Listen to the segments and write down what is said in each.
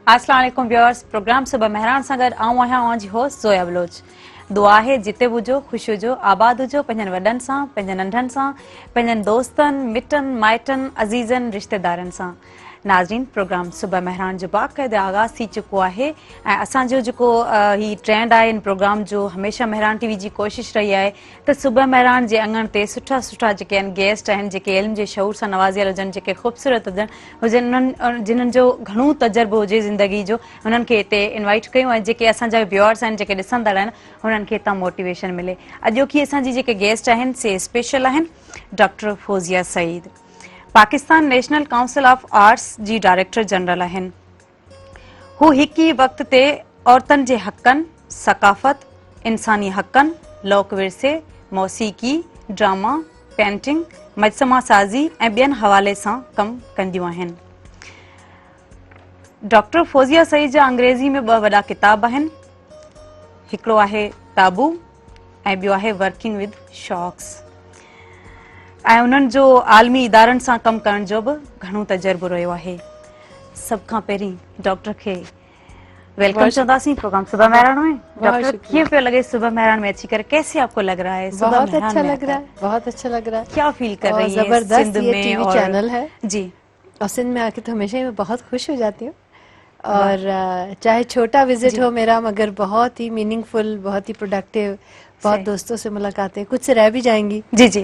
अस्सलाम वालेकुम viewers, programme सुबह मेहरान सां गॾु आऊं आहियां अवां जी होस्ट ज़ोया बलोच। दुआ आहे जिते बि हुजो ख़ुशि हुजो, आबाद हुजो, पंहिंजनि वॾनि सां, पंहिंजनि नंढनि सां, पंहिंजनि दोस्तनि, मिटनि, माइटनि, अज़ीज़नि, रिश्तेदारनि सां। नाज़रीन, प्रोग्राम सुबह मेहरान जो बाक़ाइदा आगाज़ थी चुको आहे ऐं असांजो जेको ही ट्रेंड आहे इन प्रोग्राम जो, हमेशह मेहरान टीवी जी कोशिशि रही आहे त सुबह मेहरान जे अंगण ते सुठा सुठा जेके आहिनि गेस्ट आहिनि, जेके इल्म जे शऊर सां नवाज़ियल हुजनि, जेके ख़ूबसूरत हुजनि उन्हनि जिन्हनि जो घणो तजुर्बो हुजे ज़िंदगी जो, उन्हनि खे हिते इनवाइट कयूं ऐं जेके असांजा व्यूअर्स आहिनि, जेके ॾिसंदड़ आहिनि, उन्हनि खे हितां मोटिवेशन मिले। अॼोकी असांजी जेके गेस्ट आहिनि से स्पेशल आहिनि doctor Fauzia Saeed, Pakistan national council of arts जी डायरेक्टर जनरल आहिनि। हू हिक ई वक़्त ते औरतनि जे हक़नि, सक़ाफ़त, इंसानी हक़नि, लोक विरसे, मौसीक़ी, ड्रामा, पेंटिंग, मजसमा साज़ी ऐं ॿियनि हवाले सां कमु कंदियूं आहिनि। डॉक्टर फौज़िया सईद जा अंग्रेज़ी में 2 वॾा किताब आहिनि, हिकिड़ो आहे ताबू ऐं ॿियो आहे वर्किंग विद शॉक्स। ऐं उन्हनि जो आलमी इदारनि सां कमु करण जो बि घणो तजुर्बो रहियो आहे। सभ खां पहिरीं डॉक्टर खे वेलकम चवंदासीं प्रोग्राम सुबह मेहरान में। डॉक्टर, कीअं पियो लगे सुबह मेहरान में अच्छी कर, कैसे आपको लग रहा है? बहुत अच्छा लग रहा है, बहुत अच्छा लग रहा है। क्या फील कर रही है? जबरदस्त ये टीवी चैनल है जी, और सिंध में आके तो हमेशा ही मैं बहुत खुश हो जाती हूँ। और चाहे छोटा विजिट हो मेरा, मगर बहुत ही मीनिंगफुल, बहुत ही प्रोडक्टिव, बहुत दोस्तों से मुलाकातें, कुछ से रह भी जाएंगी। जी जी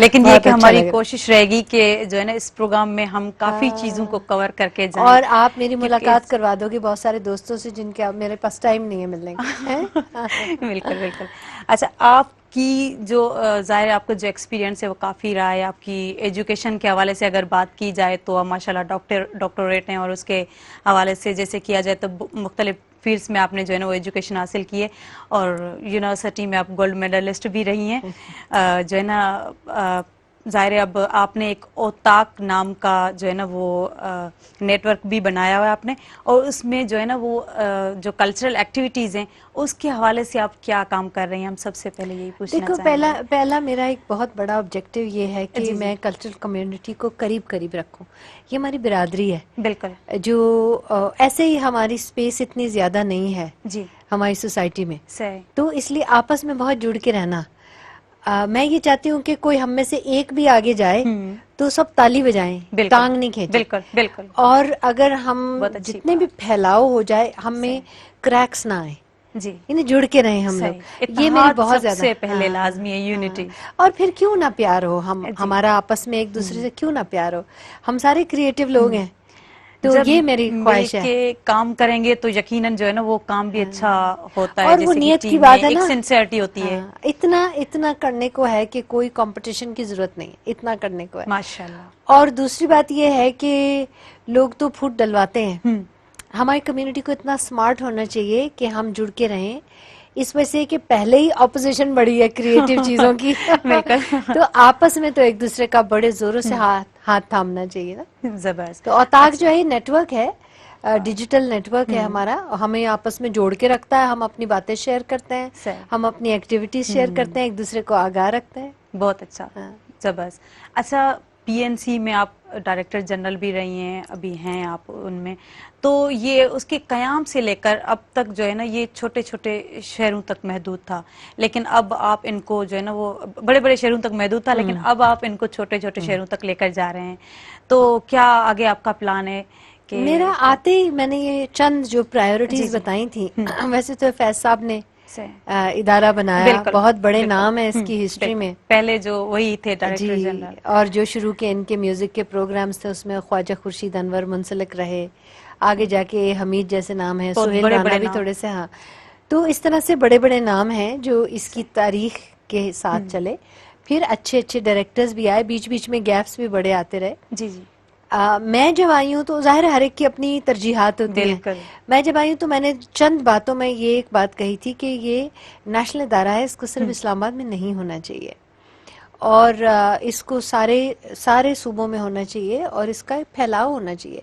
लेकिन ये कि हमारी कोशिश रहेगी कि जो है ना इस प्रोग्राम में हम काफी चीजों को कवर करके जाएं। और आप मेरी मुलाकात करवा दोगे बहुत सारे दोस्तों से जिनके अब मेरे पास टाइम नहीं है मिलने का। बिल्कुल बिल्कुल। अच्छा, आपकी जो ज़ाहिर है आपका जो एक्सपीरियंस है वो काफ़ी रहा है। आपकी एजुकेशन के हवाले से अगर बात की जाए तो आप माशाल्लाह डॉक्टरेट हैं, और उसके हवाले से जैसे किया जाए तो मुख्तलिफ फील्ड्स में आपने जो है ना वो एजुकेशन हासिल की है, और यूनिवर्सिटी में आप गोल्ड मेडलिस्ट भी रही हैं। जो है ना ज़ाहिर है अब आपने एक ओताक नाम का जो है ना वो नेटवर्क भी बनाया हुआ है आपने, और उसमें जो है ना वो जो कल्चरल एक्टिविटीज़ हैं उसके हवाले से आप क्या काम कर रही हैं? हम सबसे पहले यही पूछना चाहेंगे। देखो, पहला मेरा एक बहुत बड़ा ऑब्जेक्टिव ये है कि मैं कल्चरल कम्युनिटी को करीब करीब रखूं। ये हमारी बिरादरी है, बिल्कुल, जो ऐसे ही हमारी स्पेस इतनी ज़्यादा नहीं है जी हमारी सोसाइटी में, तो इसलिए आपस में बहुत जुड़ के रहना। मैं ये चाहती हूँ कि कोई हम में से एक भी आगे जाए तो सब ताली बजाएं, टांग नहीं खींचे। बिल्कुल बिल्कुल। और अगर हम जितने भी फैलाव हो जाए, हम में क्रैक्स ना आए जी, इन्हें जुड़ के रहे हम लोग। ये मेरी बहुत ज्यादा सबसे पहले लाजमी है, यूनिटी। और फिर क्यों ना प्यार हो, हमारा आपस में एक दूसरे से क्यों ना प्यार हो। हम सारे क्रिएटिव लोग हैं, तो ये मेरी ख्वाहिश है कि काम करेंगे तो यकीनन जो है ना वो काम भी अच्छा होता है। और वो नियत की बात है ना, सिंसियरिटी होती है। इतना करने को है कि कोई कंपटीशन की जरूरत नहीं, इतना करने को है माशाल्लाह। और दूसरी बात ये है कि लोग तो फूट डलवाते हैं, हमारी कम्युनिटी को इतना स्मार्ट होना चाहिए कि हम जुड़ के रहें। इस वजह से कि पहले ही ऑपोजिशन बढ़ी है क्रिएटिव चीजों की तो आपस में तो एक दूसरे का बड़े जोरों से हाथ थामना चाहिए ना। जबरदस्त। तो औताक जो है नेटवर्क है, डिजिटल नेटवर्क है हमारा, हमें आपस में जोड़ के रखता है। हम अपनी बातें शेयर करते हैं, हम अपनी एक्टिविटीज शेयर करते हैं, एक दूसरे को आगाह रखते हैं। बहुत अच्छा, जबरदस्त। अच्छा, पीएनसी में आप डायरेक्टर जनरल भी रही हैं, अभी हैं आप उनमें, तो ये उसके क़याम से लेकर अब तक जो है ना ये छोटे छोटे शहरों तक महदूद था, लेकिन अब आप इनको जो है ना वो बड़े बड़े शहरों तक महदूद था, लेकिन अब आप इनको छोटे छोटे शहरों तक लेकर जा रहे हैं। तो क्या आगे आपका प्लान है? मेरा आते ही मैंने ये चंद जो प्रायोरिटीज बताई थी, वैसे तो फैज साहब ने इदारा बनाया, बहुत बड़े नाम है इसकी हिस्ट्री में, पहले जो वही थे डायरेक्टर जनरल, और जो शुरू के इनके म्यूजिक के प्रोग्राम्स थे उसमें ख्वाजा खुर्शीद अनवर मुंसलिक रहे, आगे जाके हमीद जैसे नाम है, सोहेल राना भी थोड़े से। हाँ, तो इस तरह से बड़े बड़े नाम हैं जो इसकी तारीख के साथ चले। फिर अच्छे अच्छे डायरेक्टर्स भी आए, बीच बीच में गैप्स भी बड़े आते रहे। जी जी। मैं जब आई हूँ तो जाहिर हर एक की अपनी तरजीहात होती हैं। मैं जब आई हूँ तो मैंने चंद बातों में ये एक बात कही थी कि ये नेशनल इदारा है, इसको सिर्फ इस्लामाबाद में नहीं होना चाहिए, और इसको सारे सूबों में होना चाहिए, और इसका फैलाव होना चाहिए।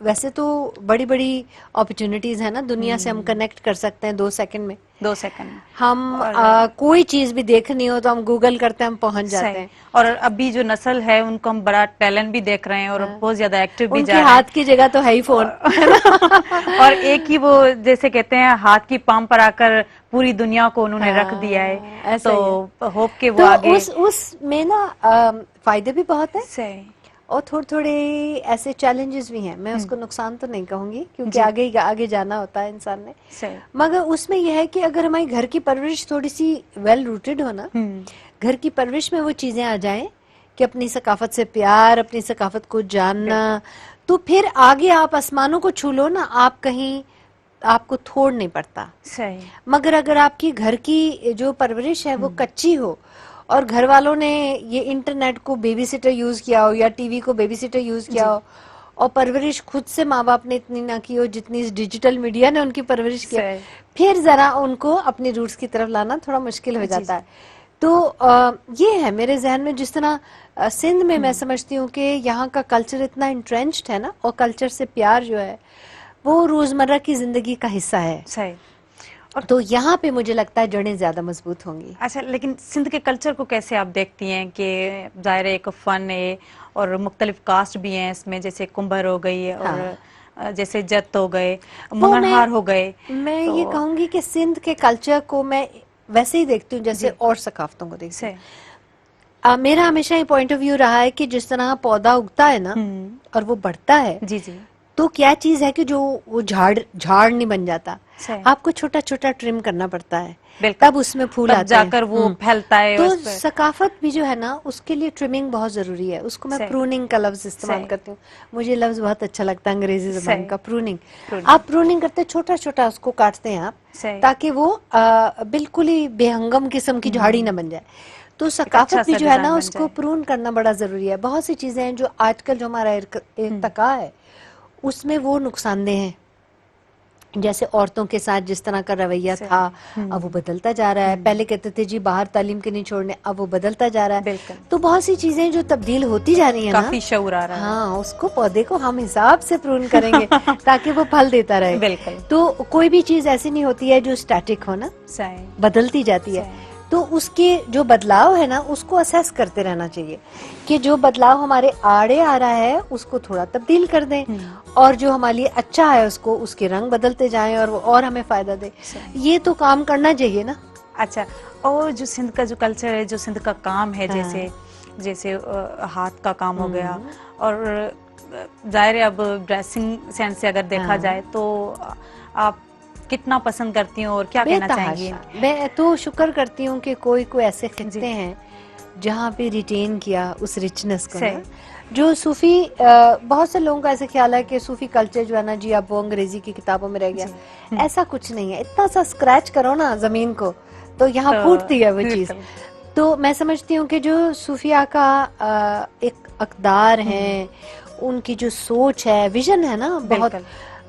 वैसे तो बड़ी बड़ी अपॉर्चुनिटीज है ना, दुनिया से हम कनेक्ट कर सकते हैं 2 सेकंड में। 2 सेकंड में हम कोई चीज भी देखनी हो तो हम गूगल करते हैं, हम पहुंच जाते हैं। और अभी जो नस्ल है उनको हम बड़ा टैलेंट भी देख रहे हैं और बहुत ज्यादा एक्टिव भी जा रहे हैं। उनके हाथ की जगह तो है ही फोन और एक ही वो जैसे कहते हैं हाथ की पाम पर आकर पूरी दुनिया को उन्होंने रख दिया है, तो होप के वो आगे उसमें ना फायदे भी बहुत है और थोड़े थोड़े ऐसे चैलेंजेस भी हैं। मैं उसको नुकसान तो नहीं कहूंगी क्योंकि आगे जाना होता है इंसान ने, मगर उसमें यह है कि अगर हमारी घर की परवरिश थोड़ी सी वेल रूटेड हो ना, घर की परवरिश में वो चीजें आ जाएं कि अपनी सकाफत से प्यार, अपनी सकाफत को जानना, तो फिर आगे आप आसमानों को छू लो ना, आप कहीं आपको थोड़ नहीं पड़ता। मगर अगर आपकी घर की जो परवरिश है वो कच्ची हो और घर वालों ने ये इंटरनेट को बेबी सिटर यूज किया हो या टीवी को बेबी सिटर यूज किया हो और परवरिश खुद से माँ बाप ने इतनी ना की हो जितनी इस डिजिटल मीडिया ने उनकी परवरिश की, फिर जरा उनको अपनी रूट्स की तरफ लाना थोड़ा मुश्किल हो जाता है। तो ये है मेरे जहन में, जिस तरह सिंध में मैं समझती हूँ कि यहाँ का कल्चर इतना इंट्रेंच्ड है ना, और कल्चर से प्यार जो है वो रोजमर्रा की जिंदगी का हिस्सा है। और तो यहाँ पे मुझे लगता है जड़ें ज्यादा मजबूत होंगी। अच्छा, लेकिन सिंध के कल्चर को कैसे आप देखती हैं कि जाहिर है एक फन है और मुख्तलिफ कास्ट भी हैं इसमें, जैसे कुंभर हो गई और जैसे जत हो गए, मंगनहार हो गए। मैं ये कहूंगी कि सिंध के कल्चर को मैं वैसे ही देखती हूँ जैसे और सकाफतों को देखती हूँ। मेरा हमेशा ये पॉइंट ऑफ व्यू रहा है कि जिस तरह पौधा उगता है ना और वो बढ़ता है, तो क्या चीज है कि जो वो झाड़ नहीं बन जाता, आपको छोटा छोटा ट्रिम करना पड़ता है, तब उसमें फूल आते हैं, जाकर वो फैलता है। तो सकाफत भी जो है ना उसके लिए ट्रिमिंग बहुत जरूरी है। उसको मैं प्रूनिंग का लफ्ज इस्तेमाल करती हूँ, मुझे लफ्ज बहुत अच्छा लगता है अंग्रेजी जबान का, प्रूनिंग। आप प्रूनिंग करते छोटा छोटा उसको काटते हैं आप, ताकि वो बिल्कुल ही बेहंगम किस्म की झाड़ी न बन जाए। तो सकाफत भी जो है ना उसको प्रून करना बड़ा जरूरी है। बहुत सी चीजें हैं जो आजकल जो हमारा इर्तिका है उसमें वो नुकसानदेह हैं, जैसे औरतों के साथ जिस तरह का रवैया था अब वो बदलता जा रहा है। पहले कहते थे जी बाहर तालीम के नहीं छोड़ने, अब वो बदलता जा रहा है। तो बहुत सी चीजें जो तब्दील होती जा रही है ना, काफी शऊर आ रहा है। हाँ, उसको पौधे को हम हिसाब से प्रून करेंगे ताकि वो फल देता रहे। तो कोई भी चीज ऐसी नहीं होती है जो स्टैटिक हो ना, बदलती जाती है। तो उसके जो बदलाव है ना उसको असेस करते रहना चाहिए कि जो बदलाव हमारे आड़े आ रहा है उसको थोड़ा तब्दील कर दें, और जो हमारे लिए अच्छा है उसको उसके रंग बदलते जाएं और वो और हमें फायदा दे। ये तो काम करना चाहिए ना। अच्छा, और जो सिंध का जो कल्चर है, जो सिंध का काम है, जैसे हाथ का काम हो गया, और जाहिर है अब ड्रेसिंग सेंस से अगर देखा जाए तो आप कितना पसंद करती हूँ और क्या कहना चाहेंगी? मैं तो शुक्र करती हूँ कि कोई ऐसे खिस्से हैं जहाँ पे रिटेन किया उस रिचनेस को ना। जो सूफी, बहुत से लोगों का ऐसा ख्याल है कि सूफी कल्चर जो है ना जी अब वो अंग्रेजी की किताबों में रह गया। ऐसा कुछ नहीं है। इतना सा स्क्रैच करो ना जमीन को तो यहाँ फूटती है वो चीज। तो मैं समझती हूँ कि जो सूफिया का एक अक़दार है, उनकी जो सोच है, विजन है ना, बहुत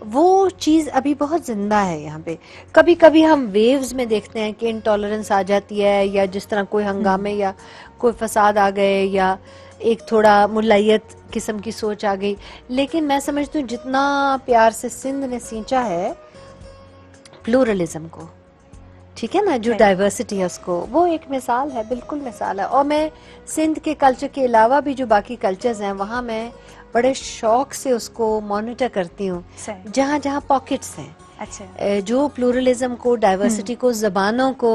वो चीज अभी बहुत जिंदा है यहाँ पे। कभी कभी हम वेव्स में देखते हैं कि इंटॉलरेंस आ जाती है, या जिस तरह कोई हंगामे या कोई फसाद आ गए, या एक थोड़ा मुलायत किस्म की सोच आ गई। लेकिन मैं समझती हूँ जितना प्यार से सिंध ने सींचा है प्लूरलिज्म को, ठीक है ना, जो डाइवर्सिटी है उसको, वो एक मिसाल है, बिल्कुल मिसाल है। और मैं सिंध के कल्चर के अलावा भी जो बाकी कल्चर्स हैं वहाँ मैं बड़े शौक से उसको मॉनिटर करती हूँ, जहाँ जहाँ पॉकेट्स हैं। अच्छा। जो प्लूरलिज्म को, डाइवर्सिटी को, जबानों को।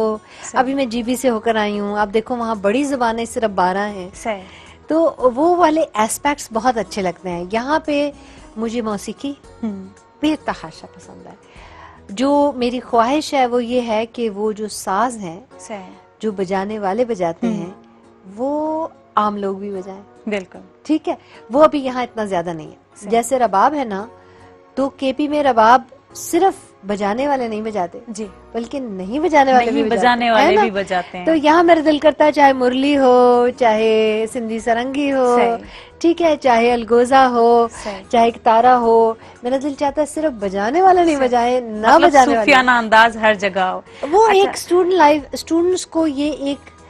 अभी मैं जीबी से होकर आई हूँ, आप देखो वहाँ बड़ी जबानें सिर्फ 12 हैं, तो वो वाले एस्पेक्ट्स बहुत अच्छे लगते हैं। यहाँ पे मुझे मौसीकी बेतहाशा पसंद है। जो मेरी ख्वाहिश है वो ये है कि वो जो साज हैं जो बजाने वाले बजाते हैं वो आम लोग भी बजाएं। बिल्कुल ठीक है, वो अभी यहाँ इतना ज्यादा नहीं है। जैसे रबाब है ना, तो केपी में रबाब सिर्फ बजाने वाले नहीं बजाते जी, बल्कि नहीं बजाने वाले भी बजाते हैं। तो यहाँ मेरा दिल करता है चाहे मुरली हो, चाहे सिंधी सरंगी हो, ठीक है, चाहे अलगोजा हो, चाहे तारा हो, मेरा दिल चाहता है सिर्फ बजाने वाला नहीं बजाए, ना बजाने वाला, सूफियाना अंदाज हर जगह हो। वो एक स्टूडेंट्स को ये एक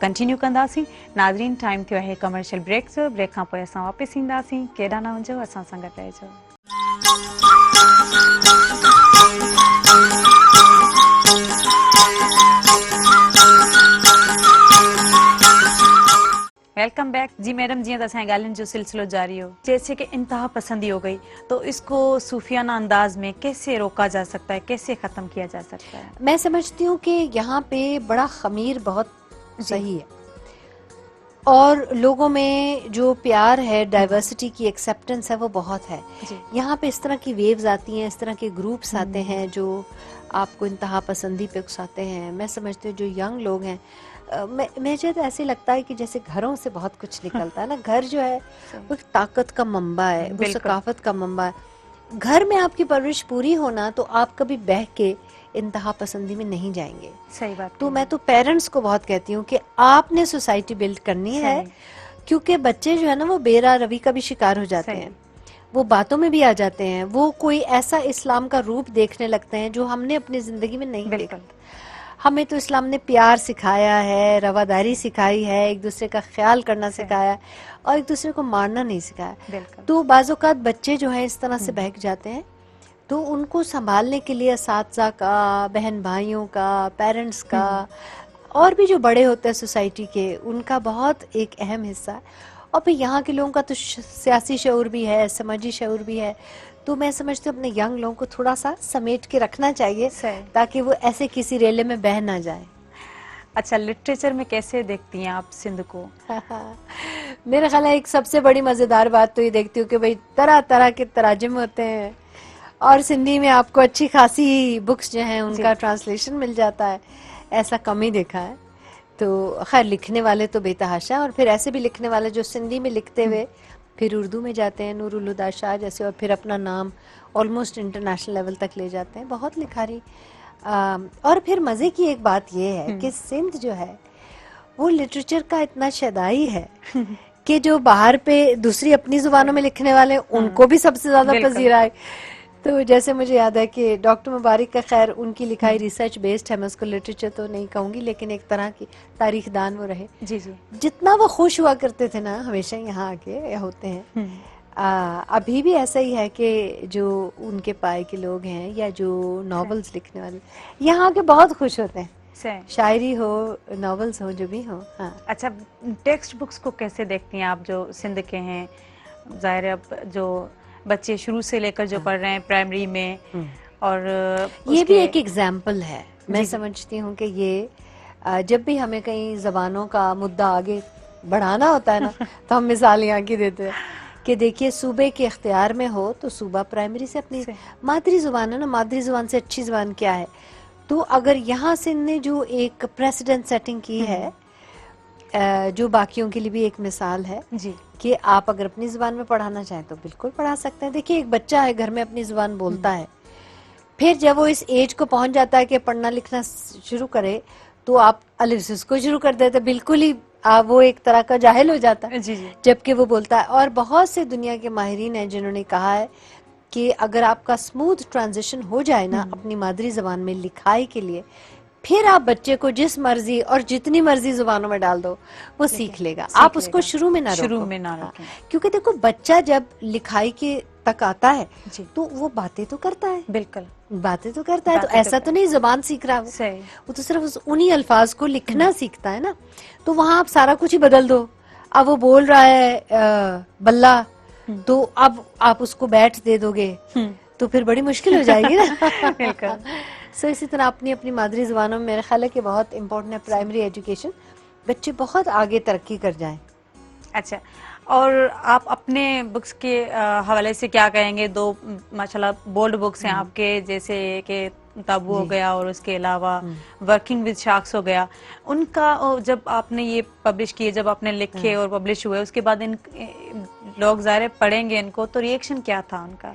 कंटिन्यू कंदासीं. नाज़रीन, टाइम थियो आहे कमर्शियल ब्रेक जो. ब्रेक खां पोइ असां वापसि ईंदासीं. केॾा न वञो, असां सां गॾु रहिजो. वेलकम बैक जी मैडम. जी तो असांजे ॻाल्हियुनि जो सिलसिलो जारी हो. जैसे कि इंतहा पसंदी हो गई, तो इसको सूफियाना अंदाज में कैसे रोका जा सकता है, कैसे ख़त्म किया जा सकता है? मैं समझती हूँ कि यहाँ पे बड़ा ख़मीर बहुत सही है, और लोगों में जो प्यार है, डाइवर्सिटी की एक्सेप्टेंस है, वो बहुत है. यहाँ पे इस तरह की वेव्स आती हैं, इस तरह के ग्रुप्स आते हैं जो आपको इंतहा पसंदी पे उकसाते हैं. मैं समझती हूँ जो यंग लोग हैं, मुझे तो ऐसे लगता है कि जैसे घरों से बहुत कुछ निकलता है ना. घर जो है वो एक ताकत का मंबा है, वो सकाफत का मंबा है. घर में आपकी परवरिश पूरी होना तो आप कभी बह के इंतहा पसंदी में नहीं जाएंगे. सही बात. तो मैं तो पेरेंट्स को बहुत कहती हूँ कि आपने सोसाइटी बिल्ड करनी है, क्योंकि बच्चे जो है ना वो बेरा रवि का भी शिकार हो जाते हैं, वो बातों में भी आ जाते हैं, वो कोई ऐसा इस्लाम का रूप देखने लगते हैं जो हमने अपनी जिंदगी में नहीं देखा. हमें तो इस्लाम ने प्यार सिखाया है, रवादारी सिखाई है, एक दूसरे का ख्याल करना सिखाया है, और एक दूसरे को मारना नहीं सिखाया. तो बाज़-औक़ात बच्चे जो हैं इस तरह से बहक जाते हैं, तो उनको संभालने के लिए असातिज़ा का, बहन भाइयों का, पेरेंट्स का, और भी जो बड़े होते हैं सोसाइटी के, उनका बहुत एक अहम हिस्सा है. और फिर यहाँ के लोगों का तो सियासी शऊर भी है, समाजी शऊर भी है. तो मैं समझती हूँ अपने यंग लोगों को थोड़ा सा समेट के रखना चाहिए ताकि वो ऐसे किसी रेले में बह ना जाए. अच्छा, लिटरेचर में कैसे देखती हैं आप सिंध को? मेरा ख्याल है एक सबसे बड़ी मज़ेदार बात तो ये देखती हूँ कि भाई तरह तरह के तराजुम होते हैं, और सिंधी में आपको अच्छी खासी बुक्स जो हैं उनका ट्रांसलेशन मिल जाता है. ऐसा कम ही देखा है. तो खैर लिखने वाले तो बेतहाशा, और फिर ऐसे भी लिखने वाले जो सिंधी में लिखते हुए फिर उर्दू में जाते हैं, नूरुल हुदा शाह जैसे, और फिर अपना नाम ऑलमोस्ट इंटरनेशनल लेवल तक ले जाते हैं. बहुत लिखारी. और फिर मज़े की एक बात ये है कि सिंध जो है वो लिटरेचर का इतना शदाई है कि जो बाहर पे दूसरी अपनी ज़ुबानों में लिखने वाले उनको भी सबसे ज़्यादा पसीरा है. तो जैसे मुझे याद है कि डॉक्टर मुबारक का, खैर उनकी लिखाई रिसर्च बेस्ड है, मैं उसको लिटरेचर तो नहीं कहूँगी, लेकिन एक तरह की तारीख दान वो रहे. जी जी. जितना वो खुश हुआ करते थे ना हमेशा यहाँ आके, या होते हैं, अभी भी ऐसा ही है कि जो उनके पाए के लोग हैं या जो नॉवेल्स लिखने वाले यहाँ आके बहुत खुश होते हैं. शायरी हो, नॉवेल्स हो, जो भी हो. हाँ. अच्छा, टेक्स्ट बुक्स को कैसे देखती हैं आप जो सिंध के हैं? ज़ाहिर है जो बच्चे शुरू से लेकर जो पढ़ रहे हैं प्राइमरी में, और ये भी एक एग्जाम्पल है. मैं समझती हूँ कि ये जब भी हमें कहीं ज़बानों का मुद्दा आगे बढ़ाना होता है ना तो हम मिसाल यहाँ की देते हैं कि देखिए सूबे के इख्तियार में हो तो सूबा प्राइमरी से अपनी मादरी ज़ुबान है ना, मादरी ज़ुबान से अच्छी ज़ुबान क्या है. तो अगर यहाँ से ने जो एक प्रेसिडेंट सेटिंग की है, जो बाकियों के लिए भी एक मिसाल है जी, कि आप अगर अपनी ज़ुबान में पढ़ाना चाहें तो बिल्कुल पढ़ा सकते हैं. देखिए एक बच्चा है घर में अपनी ज़ुबान बोलता है, फिर जब वो इस एज को पहुंच जाता है कि पढ़ना लिखना शुरू करे तो आप अलिफ से उसको शुरू कर देते, बिल्कुल ही वो एक तरह का जाहिल हो जाता है जबकि वो बोलता है. और बहुत से दुनिया के माहिरीन हैं जिन्होंने कहा है कि अगर आपका स्मूथ ट्रांजिशन हो जाए ना अपनी मादरी ज़ुबान में लिखाई के लिए, फिर आप बच्चे को जिस मर्जी और जितनी मर्जी जुबानों में डाल दो वो सीख लेगा. आप उसको शुरू में ना रोकें, क्योंकि देखो बच्चा जब लिखाई के तक आता है तो वो बातें तो करता है, बिल्कुल बातें तो करता है. तो ऐसा तो नहीं जुबान सीख रहा वो तो सिर्फ उन्हीं अल्फाज को लिखना सीखता है ना. तो वहां आप सारा कुछ ही बदल दो. अब वो बोल रहा है बल्ला, तो अब आप उसको बैठ दे दोगे तो फिर बड़ी मुश्किल हो जाएगी ना. सो इसी तरह अपनी अपनी मादरी ज़ुबानों में मेरा ख्याल है कि बहुत इम्पोर्टेंट है प्राइमरी एजुकेशन, बच्चे बहुत आगे तरक्की कर जाएं. अच्छा, और आप अपने बुक्स के हवाले से क्या कहेंगे? दो माशाल्लाह बोल्ड बुक्स हैं आपके, जैसे कि ताबू हो गया और उसके अलावा वर्किंग विद शार्क्स हो गया. उनका जब आपने ये पब्लिश किए, जब आपने लिखे और पब्लिश हुए, उसके बाद इन लोग ज़ाहिर पढ़ेंगे इनको, तो रिएक्शन क्या था उनका?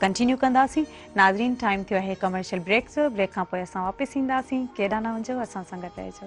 कंटिन्यू कंदासीं. नाज़रीन, टाइम थियो आहे कमर्शियल ब्रेक जो. ब्रेक खां पोइ असां वापसि ईंदासीं. केॾा न वञो, असां सां गॾु रहिजो.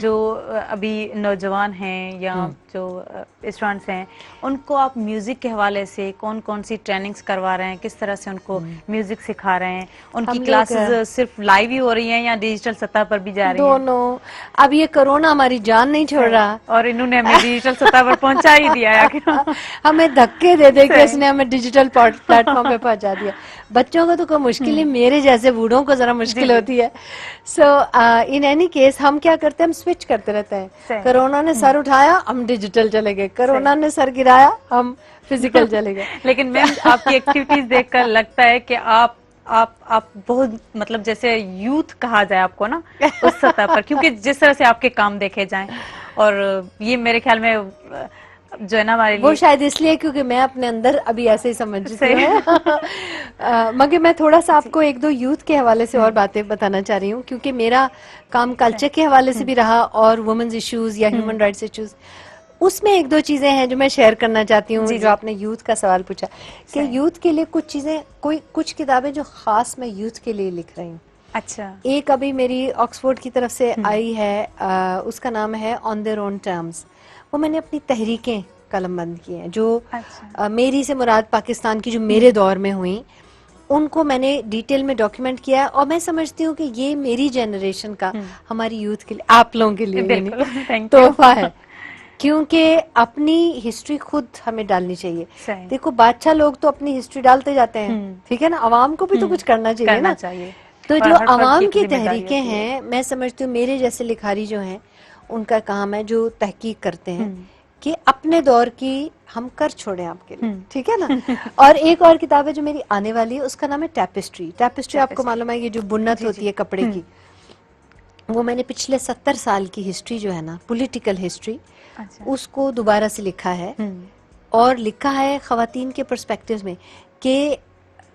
जो अभी नौजवान हैं या जो स्टूडेंट्स हैं, उनको आप म्यूजिक के हवाले से कौन कौन सी ट्रेनिंग्स करवा रहे हैं, किस तरह से उनको म्यूजिक सिखा रहे हैं, उनकी क्लासेस सिर्फ लाइव ही हो रही हैं या डिजिटल सतह पर भी जा रही हैं? दोनों. अब ये कोरोना हमारी जान नहीं छोड़ रहा, और इन्होंने हमें डिजिटल सतह पर पहुंचा ही दिया है. हमें धक्के दे दे के इसने हमें डिजिटल प्लेटफॉर्म पे पहुंचा दिया. बच्चों को तो कोई मुश्किल नहीं, मेरे जैसे बूढ़ों को जरा मुश्किल होती है. सो इन एनी केस हम क्या करते हैं, हम स्विच करते रहते हैं. कोरोना ने सर उठाया, हम डिजिटल चले गए. कोरोना ने सर गिराया, हम फिजिकल चले गए. लेकिन मैम, आपकी एक्टिविटीज देखकर लगता है कि आप बहुत, मतलब जैसे यूथ कहा जाए आपको ना, उस सतह पर, क्योंकि जिस तरह से आपके काम देखे जाएं, और ये मेरे ख्याल में जो है ना हमारे लिए, वो शायद इसलिए क्योंकि मैं अपने अंदर अभी ऐसे ही समझती हूँ. मगर मैं थोड़ा सा आपको एक दो यूथ के हवाले से और बातें बताना चाह रही हूँ, क्योंकि मेरा काम कल्चर के हवाले से भी रहा और वुमेन्स इश्यूज या ह्यूमन राइट्स इश्यूज, उसमें एक दो चीजें हैं जो मैं शेयर करना चाहती हूँ. जो आपने यूथ का सवाल पूछा कि यूथ के लिए कुछ चीजें, कुछ किताबें जो खास मैं यूथ के लिए लिख रही हूँ. अच्छा. एक अभी मेरी ऑक्सफोर्ड की तरफ से आई है, उसका नाम है ऑन देयर ओन टर्म्स. वो मैंने अपनी तहरीकें कलमबंद की हैं, जो मेरी से मुराद पाकिस्तान की जो मेरे दौर में हुई, उनको मैंने डिटेल में डॉक्यूमेंट किया है. और मैं समझती हूँ कि ये मेरी जनरेशन का, हमारी यूथ के लिए, आप लोगों के लिए तोहफा है, क्योंकि अपनी हिस्ट्री खुद हमें डालनी चाहिए. देखो, बादशाह लोग तो अपनी हिस्ट्री डालते जाते हैं, ठीक है ना, आवाम को भी तो कुछ करना चाहिए ना. तो जो आवाम की तहरीकें हैं, मैं समझती हूँ मेरे जैसे लिखारी जो हैं, उनका काम है, जो तहकीक करते हैं, कि अपने दौर की हम कर छोड़े आपके लिए, ठीक है ना. और एक और किताब है जो मेरी आने वाली है, उसका नाम है टैपेस्ट्री. टैपेस्ट्री आपको मालूम है, ये जो बुन्नत होती है कपड़े की, वो मैंने पिछले 70 साल की हिस्ट्री जो है ना, पॉलिटिकल हिस्ट्री, उसको दोबारा से लिखा है. और लिखा है ख़वातीन के पर्सपेक्टिव में कि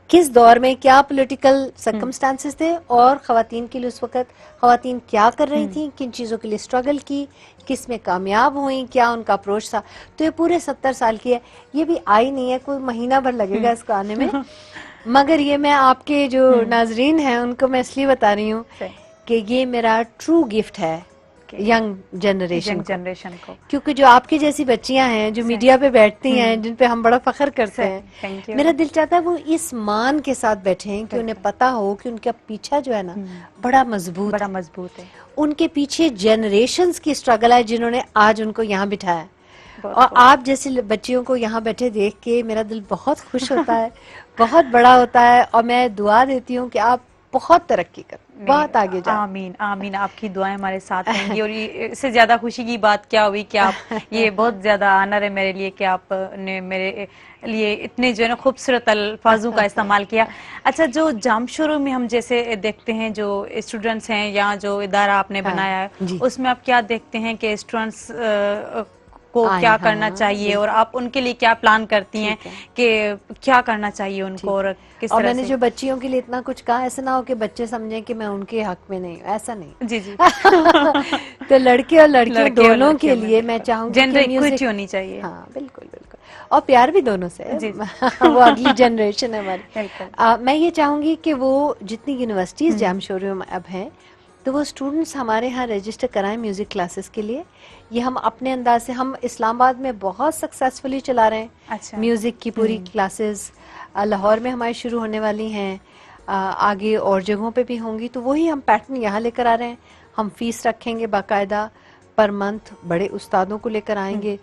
किस दौर में क्या पॉलिटिकल सर्कमस्टांसेस थे, और ख़वातीन के लिए उस वक़्त ख़वातीन क्या कर रही थी, किन चीज़ों के लिए स्ट्रगल की, किस में कामयाब हुई, क्या उनका अप्रोच था. तो ये पूरे 70 साल की है. ये भी आई नहीं है, कोई महीना भर लगेगा इसको आने में. मगर ये मैं आपके जो नाजरीन हैं उनको मैं इसलिए बता रही हूँ कि ये मेरा ट्रू गिफ्ट है यंग जनरेशन को, क्योंकि जो आपकी जैसी बच्चियां हैं जो मीडिया पे बैठती हैं, जिन पे हम बड़ा फख्र करते हैं, मेरा दिल चाहता है वो इस मान के साथ बैठें कि उन्हें पता हो कि उनका पीछा जो है ना बड़ा मजबूत है, उनके पीछे जनरेशंस की स्ट्रगल है जिन्होंने आज उनको यहाँ बिठाया। और आप जैसे बच्चियों को यहाँ बैठे देख के मेरा दिल बहुत खुश होता है, बहुत बड़ा होता है, और मैं दुआ देती हूँ कि आप बहुत तरक्की करें, बहुत आगे जाए। आमीन आमीन, आपकी दुआएं हमारे साथ रहेंगी। और इससे ज्यादा खुशी की बात क्या हुई कि आप, ये बहुत ज्यादा ऑनर है मेरे लिए कि आपने मेरे लिए इतने जो है ना खूबसूरत अल्फाजों का इस्तेमाल किया। अच्छा, जो जामशोरों में हम जैसे देखते हैं जो स्टूडेंट्स हैं या जो इदारा आपने बनाया है, उसमें आप क्या देखते हैं कि स्टूडेंट्स को क्या करना चाहिए, और आप उनके लिए क्या प्लान करती हैं कि क्या करना चाहिए उनको, और किस तरह और मैंने से? जो बच्चियों के लिए इतना कुछ कहा, ऐसा ना हो कि बच्चे समझें कि मैं उनके हक में नहीं हूँ, ऐसा नहीं। जी जी तो लड़के और लड़कियों दोनों के लिए मैं चाहूंगी जेंडर इक्विटी होनी चाहिए। हाँ बिल्कुल बिल्कुल, और प्यार भी दोनों से जी वो अगली जनरेशन है हमारी। मैं ये चाहूंगी कि वो जितनी यूनिवर्सिटीज जामशोरियों में अब हैं, तो वो स्टूडेंट्स हमारे यहाँ रजिस्टर कराएं म्यूज़िक क्लासेस के लिए। ये हम अपने अंदाज से, हम इस्लामाबाद में बहुत सक्सेसफुली चला रहे हैं। अच्छा। म्यूज़िक की पूरी क्लासेस लाहौर में हमारी शुरू होने वाली हैं, आगे और जगहों पे भी होंगी, तो वही हम पैटर्न यहाँ लेकर आ रहे हैं। हम फीस रखेंगे बाकायदा पर मंथ, बड़े उस्तादों को लेकर आएंगे।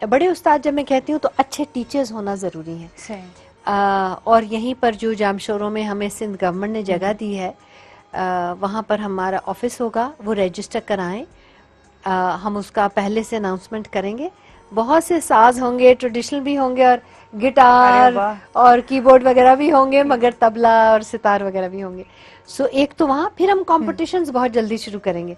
बड़े उस्ताद जब मैं कहती हूँ तो अच्छे टीचर्स होना ज़रूरी है। और यहीं पर जो जामशोरों में हमें सिंध गवर्नमेंट ने जगह दी है, वहाँ पर हमारा ऑफिस होगा, वो रजिस्टर कराएं। हम उसका पहले से अनाउंसमेंट करेंगे। बहुत से साज होंगे, ट्रेडिशनल भी होंगे, और गिटार और कीबोर्ड वगैरह भी होंगे, मगर तबला और सितार वगैरह भी होंगे। सो एक तो वहाँ, फिर हम कॉम्पिटिशन्स बहुत जल्दी शुरू करेंगे।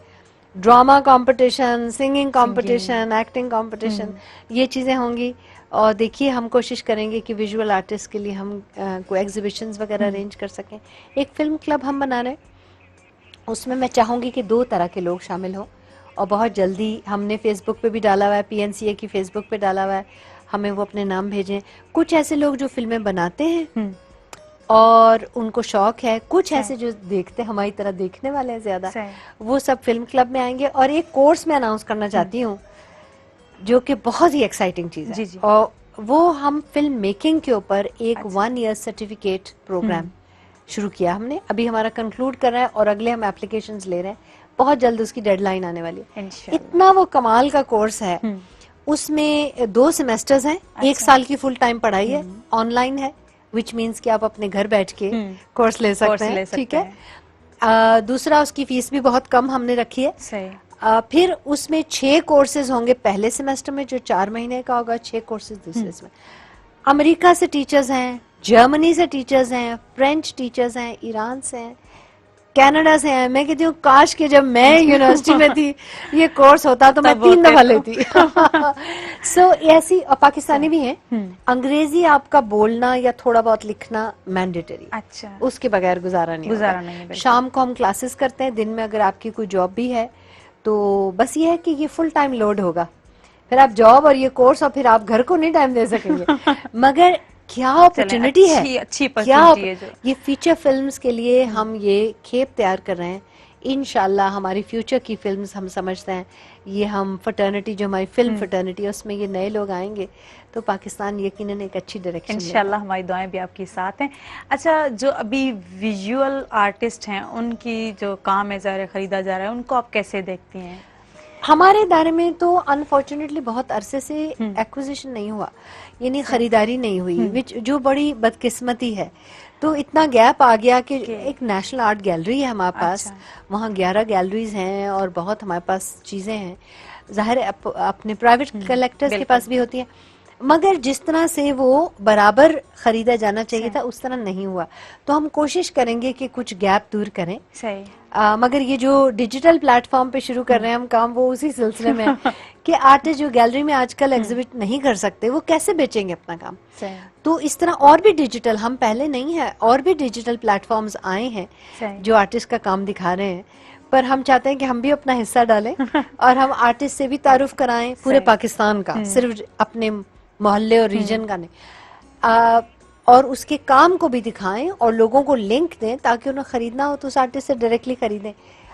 Drama competition, singing competition, acting competition, ये चीज़ें होंगी। और देखिए, हम कोशिश करेंगे कि विजुअल आर्टिस्ट के लिए हम कोई एग्जीबिशंस वगैरह अरेंज कर सकें। एक फिल्म क्लब हम बना रहे हैं, उसमें मैं चाहूँगी कि 2 तरह के लोग शामिल हों, और बहुत जल्दी हमने फेसबुक पे भी डाला हुआ है, PNCA की फेसबुक पे डाला हुआ है, हमें वो अपने नाम भेजें। कुछ ऐसे लोग जो फिल्में बनाते हैं और उनको शौक है, कुछ ऐसे जो देखते हैं, हमारी तरह देखने वाले हैं ज़्यादा, वो सब फिल्म क्लब में आएंगे। और एक कोर्स मैं अनाउंस करना चाहती हूँ जो कि बहुत ही एक्साइटिंग चीज़ है, और वो हम फिल्म मेकिंग के ऊपर एक 1 ईयर सर्टिफिकेट प्रोग्राम शुरू किया हमने। अभी हमारा कंक्लूड कर रहा है और अगले हम एप्लीकेशंस ले रहे हैं, बहुत जल्द उसकी डेडलाइन आने वाली है। इतना वो कमाल का कोर्स है, उसमें 2 सेमेस्टर्स हैं, 1 साल की फुल टाइम पढ़ाई है, ऑनलाइन है, विच मीन्स कि आप अपने घर बैठ के कोर्स ले सकते हैं, ठीक है। दूसरा, उसकी फीस भी बहुत कम हमने रखी है। फिर उसमें 6 कोर्सेज होंगे पहले सेमेस्टर में, जो 4 महीने का होगा, 6 कोर्सेज दूसरे में। अमेरिका से टीचर्स हैं, जर्मनी से टीचर्स हैं, फ्रेंच टीचर्स हैं, ईरान से हैं, कनाडा से हैं। मैं कहती हूँ काश कि जब मैं यूनिवर्सिटी में थी ये कोर्स होता तो मैं 3 दफा लेती। सो ऐसी, और पाकिस्तानी भी हैं। अंग्रेजी आपका बोलना या थोड़ा बहुत लिखना मैंडेटरी, अच्छा, उसके बगैर गुजारा नहीं। शाम को हम क्लासेस करते हैं, दिन में अगर आपकी कोई जॉब भी है तो बस ये है कि ये फुल टाइम लोड होगा, फिर आप जॉब और ये कोर्स, और फिर आप घर को नहीं टाइम दे सकेंगे। मगर क्या अपॉर्चुनिटी है, अच्छी अपॉर्चुनिटी है। ये फीचर फिल्म्स के लिए हम ये खेप तैयार कर रहे हैं। इंशाल्लाह हमारी फ्यूचर की फिल्म्स, हम समझते हैं ये हम फटर्निटी, जो हमारी फिल्म फटर्निटी है, उसमें ये नए लोग आएंगे तो पाकिस्तान यकीनन एक अच्छी डायरेक्शन। इंशाल्लाह हमारी दुआएं भी आपके साथ हैं। अच्छा, जो अभी विजुअल आर्टिस्ट हैं, उनकी जो काम है ज़ाहिर खरीदा जा रहा है, उनको आप कैसे देखती हैं? हमारे दायरे में तो अनफॉर्चुनेटली बहुत अरसे से एक्विजिशन नहीं हुआ, यानी खरीदारी नहीं हुई, विच जो बड़ी बदकिस्मती है। तो इतना गैप आ गया कि एक नेशनल आर्ट गैलरी है हमारे पास, वहाँ 11 गैलरीज हैं और बहुत हमारे पास चीज़ें हैं। ज़ाहिर है अपने प्राइवेट कलेक्टर्स के पास भी होती हैं, मगर जिस तरह से वो बराबर खरीदा जाना चाहिए था उस तरह नहीं हुआ। तो हम कोशिश करेंगे कि कुछ गैप दूर करें। सही। मगर ये जो डिजिटल प्लेटफॉर्म पे शुरू कर रहे हैं हम काम, वो उसी सिलसिले में है कि आर्टिस्ट जो गैलरी में आजकल एग्जिबिट नहीं कर सकते, वो कैसे बेचेंगे अपना काम। तो इस तरह और भी डिजिटल, हम पहले नहीं है, और भी डिजिटल प्लेटफॉर्म्स आए हैं जो आर्टिस्ट का काम दिखा रहे हैं। पर हम चाहते हैं कि हम भी अपना हिस्सा डालें और हम आर्टिस्ट से भी तारुफ कराएं पूरे पाकिस्तान का, सिर्फ अपने मोहल्ले और रीजन का नहीं, और उसके काम को भी दिखाएं और लोगों को लिंक दें ताकि उन्हें खरीदना हो तो उस आर्टिस्ट से डायरेक्टली खरीदें।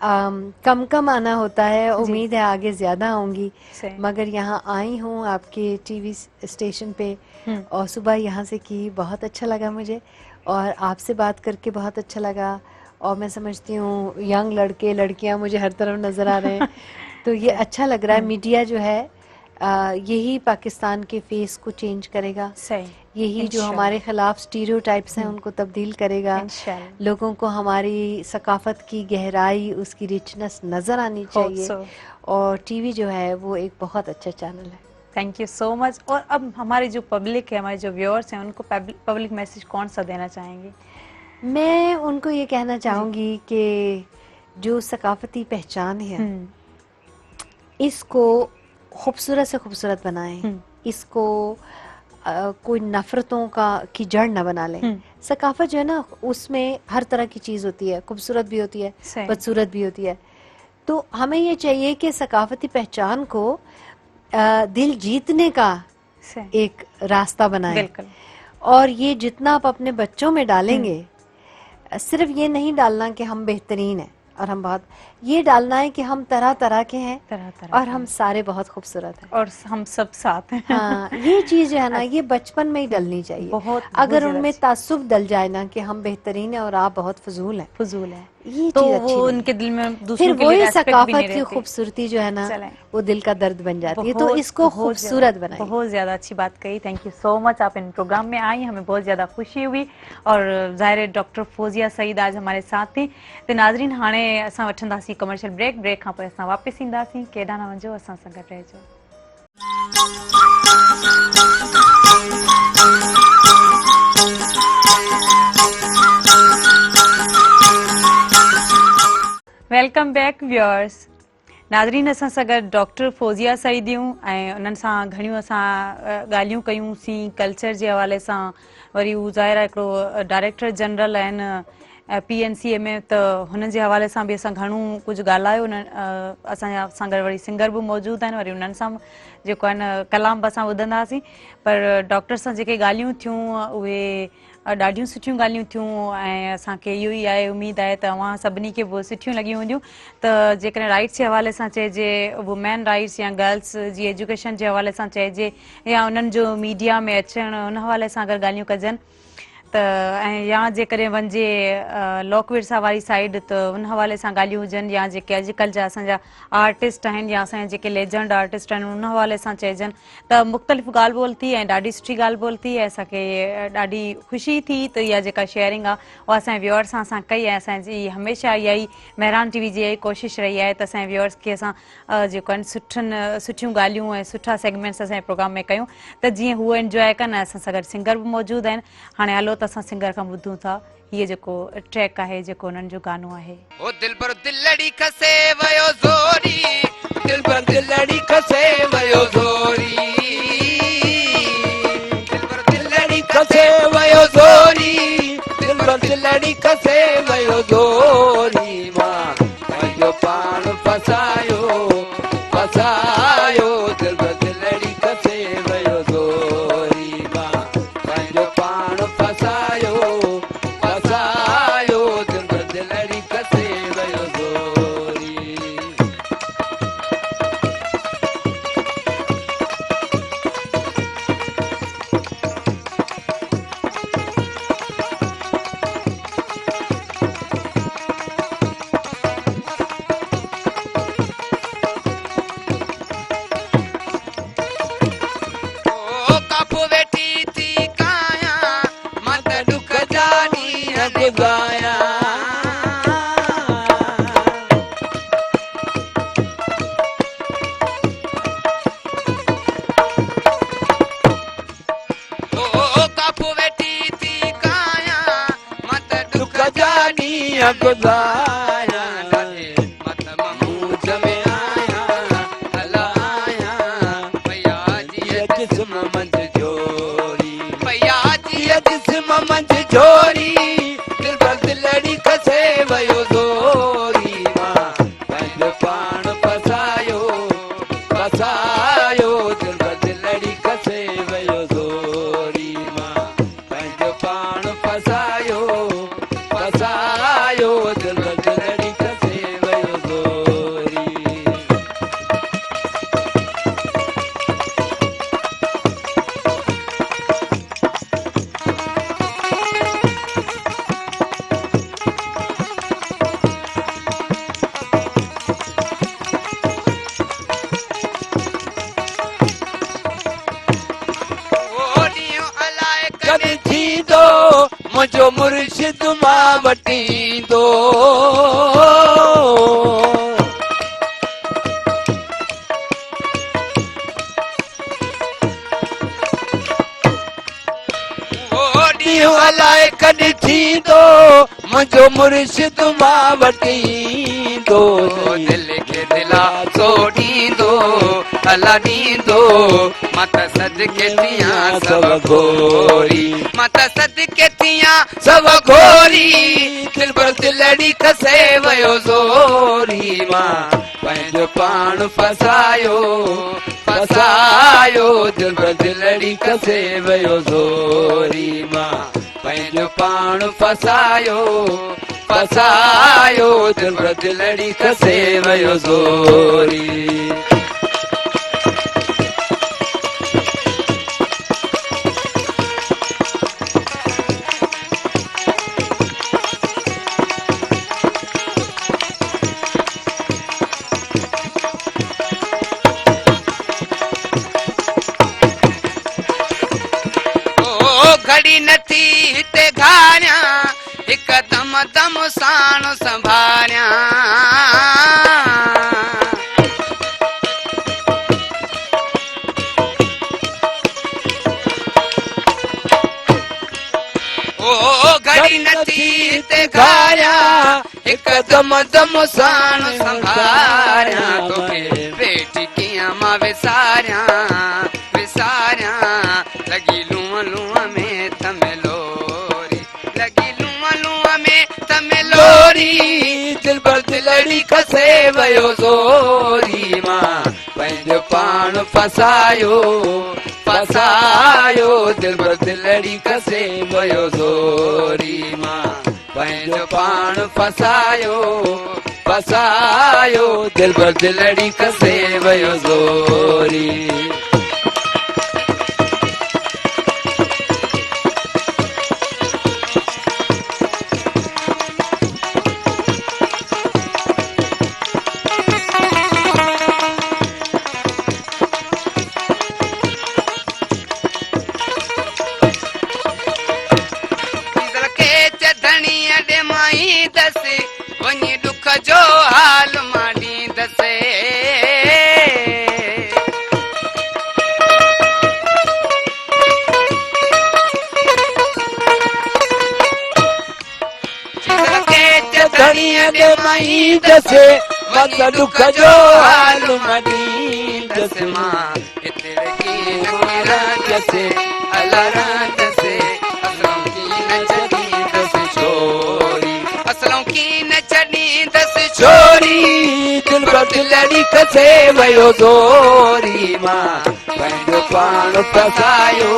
कम कम आना होता है, उम्मीद है आगे ज़्यादा आऊँगी, मगर यहाँ आई हूँ आपके टीवी स्टेशन पे और सुबह यहाँ से की, बहुत अच्छा लगा मुझे और आपसे बात करके बहुत अच्छा लगा। और मैं समझती हूँ यंग लड़के लड़कियाँ मुझे हर तरफ नज़र आ रहे हैं, तो ये अच्छा लग रहा है। मीडिया जो है यही पाकिस्तान के फेस को चेंज करेगा, यही जो हमारे खिलाफ स्टीरियोटाइप्स हैं उनको तब्दील करेगा, लोगों को हमारी सकाफत की गहराई, उसकी रिचनेस नज़र आनी चाहिए, और टीवी जो है वो एक बहुत अच्छा चैनल है। Thank you so much. और अब हमारी जो पब्लिक है, हमारे जो व्यूअर्स हैं, उनको पब्लिक मैसेज कौन सा देना चाहेंगे? मैं उनको ये कहना चाहूँगी कि जो सकाफती पहचान है इसको खूबसूरत से खूबसूरत बनाएं, इसको कोई नफरतों की जड़ न बना लें। सकाफत जो है ना, उसमें हर तरह की चीज़ होती है, खूबसूरत भी होती है, बदसूरत भी होती है। तो हमें ये चाहिए कि सकाफती पहचान को दिल जीतने का एक रास्ता बनाएं, और ये जितना आप अपने बच्चों में डालेंगे, सिर्फ ये नहीं डालना कि हम बेहतरीन हैं और हम बहुत, ये डालना है कि हम तरह तरह के हैं, और हम सारे बहुत खूबसूरत हैं और हम सब साथ हैं। हाँ, ये चीज जो है ना, ये बचपन में ही डलनी चाहिए। अगर उनमें तासुब डल जाए ना कि हम बेहतरीन हैं और आप बहुत फजूल हैं, ये तो चीज वो अच्छी उनके दिल में दूसरों फिर के वही लिए सकाफत की खूबसूरती जो है ना, वो दिल का दर्द बन जाती है। तो इसको खूबसूरत बनाइए। बहुत ज्यादा अच्छी बात कही, थैंक यू सो मच। आप इन प्रोग्राम में आई, हमें बहुत ज्यादा खुशी हुई, और ज़ाहिर है डॉक्टर फौजिया सईद आज हमारे साथ थी। तो नाज़रीन, हाणे असां वठंदासीं कमर्शियल ब्रेक खां पोइ असां वापसि ईंदासीं। केॾा न वञो, असां सां गॾु रहिजो। Welcome back viewers. नाज़रीन, असां सां गॾु डॉक्टर फौजिया सईदियूं ऐं उन्हनि सां घणियूं असां ॻाल्हियूं कयूंसीं कल्चर जे हवाले सां। वरी हू ज़ाहिर आहे हिकिड़ो डायरेक्टर जनरल आहिनि PNCA में, त हुननि जे हवाले सां बि असां घणो कुझु ॻाल्हायो। असांजा सां गॾु वरी सिंगर बि मौजूदु आहिनि, वरी उन्हनि सां जेको आहे न कलाम बि असां ॿुधंदासीं। पर डॉक्टर सां जेके ॻाल्हियूं थियूं उहे ॾाढियूं सुठियूं ॻाल्हियूं थियूं, ऐं असांखे इहो ई आहे, उमेदु आहे त अव्हां सभिनी खे बि सुठियूं लॻियूं हूंदियूं। त जेकॾहिं राइट्स जे हवाले सां चइजे, वुमेन राइट्स या गर्ल्स जी एजुकेशन जे हवाले सां चइजे, या उन्हनि जो मीडिया में अचणु, उन हवाले सां अगरि ॻाल्हियूं कजनि त, ऐं या जेकॾहिं वञिजे लोकविरसा वारी साइड, त उन हवाले सां ॻाल्हियूं हुजनि, या जेके अॼुकल्ह जा असांजा आर्टिस्ट आहिनि या असांजा जेके लेजेंड आर्टिस्ट आहिनि उन हवाले सां चइजनि, त मुख़्तलिफ़ ॻाल्हि ॿोल थी ऐं ॾाढी सुठी ॻाल्हि ॿोल थी, ऐं असांखे ॾाढी ख़ुशी थी। त इहा जेका शेयरिंग आहे उहा असांजे व्यूअर्स सां असां कई, ऐं असांजी हमेशह इहा ई महिरान TV जी इहा ई कोशिशि रही आहे त असांजे व्यूअर्स खे असां जेको आहिनि सुठियूं ॻाल्हियूं ऐं सुठा सेगमेंट्स असांजे प्रोग्राम में कयूं, त जीअं हूअ इंजॉय कनि। असां सां गॾु सिंगर बि मौजूदु आहिनि। हाणे हलो त असां सिंगर खां ॿुधूं था हीअ जेको ट्रैक आहे, जेको हुननि जो गानो आहे। ओ दिल पर दिलड़ी खसे वयो ज़ोरी, दिल पर दिलड़ी खसे वयो ज़ोरी, दिल पर दिलड़ी खसे वयो ज़ोरी, दिल पर दिलड़ी खसे वयो ज़ोरी, मां पंहिंजो पाण फसायो फसायो, दिल पर दिलड़ी खसे वयो ज़ोरी, मां पंहिंजो पाण फसायो फसायो, दिल पर दिलड़ी खसे वयो ज़ोरी। ओ कापो वेठी थी काया, मां त दुख जा ॾींहं गुज़ारिया, ओ कापो वेठी थी काया, मां त दुख जा ॾींहं गुज़ारिया, मत ममूज में आया हला आया, भैया जी जिस्म मंझि जोरी, भैया जी जिस्म मंझि जोरी, दिल पर दिलड़ी खसे वयो ज़ोरी, मां पंहिंजो पाण फसायो फसायो, दिल पर दिलड़ी खसे वयो ज़ोरी, मां पंहिंजो पाण फसायो फसायो, दिल पर दिलड़ी खसे वयो मुझो मुर्शिद मां वटी दो ॾींहुं अलाए कॾहिं थींदो मुंहिंजो मुर्शिद मां वठी दो दिलि खे दिलासो ॾींदो अला ॾींदो मां त सदके थियां सब घोरी मां त सदके थियां सब घोरी दिल पर दिलड़ी कसे वियो ज़ोरी मां पंहिंजो पाण फसायो फसायो दिल पर दिलड़ी कसे वियो ज़ोरी मां पंहिंजो पाण फसायो फसायो दिल पर दिलड़ी कसे वियो ज़ोरी घड़ी नथी हिते घारियां हिकदम दम साण संभारियां ओ घड़ी नथी हिते घारियां हिकदम दम साण संभारियां तोखे बेटी कीअं मां विसारियां विसारियां लगी लूं लूं में तमेलोरी लगी लूं लूं में तमेलोरी दिल पर दिलड़ी कसे वियो ज़ोरी मां पंहिंजो पाण फसायो फसायो दिल पर दिलड़ी कसे वियो ज़ोरी मां पंहिंजो पाण फसायो फसायो दिल पर दिलड़ी कसे वियो ज़ोरी वञी दुख जो हाल मां ॾींदसि धणीअ ॾे मां ईंदसि वक़्त दुख जो हाल मां ॾींदसि मां हिते रहंदसि अला रहंदसि असलों की न छॾींदसि छोरी असलों की न छॾींदसि छोरी दिल पर दिलड़ी कसे वियो ज़ोरी मां पंहिंजो पाण फसायो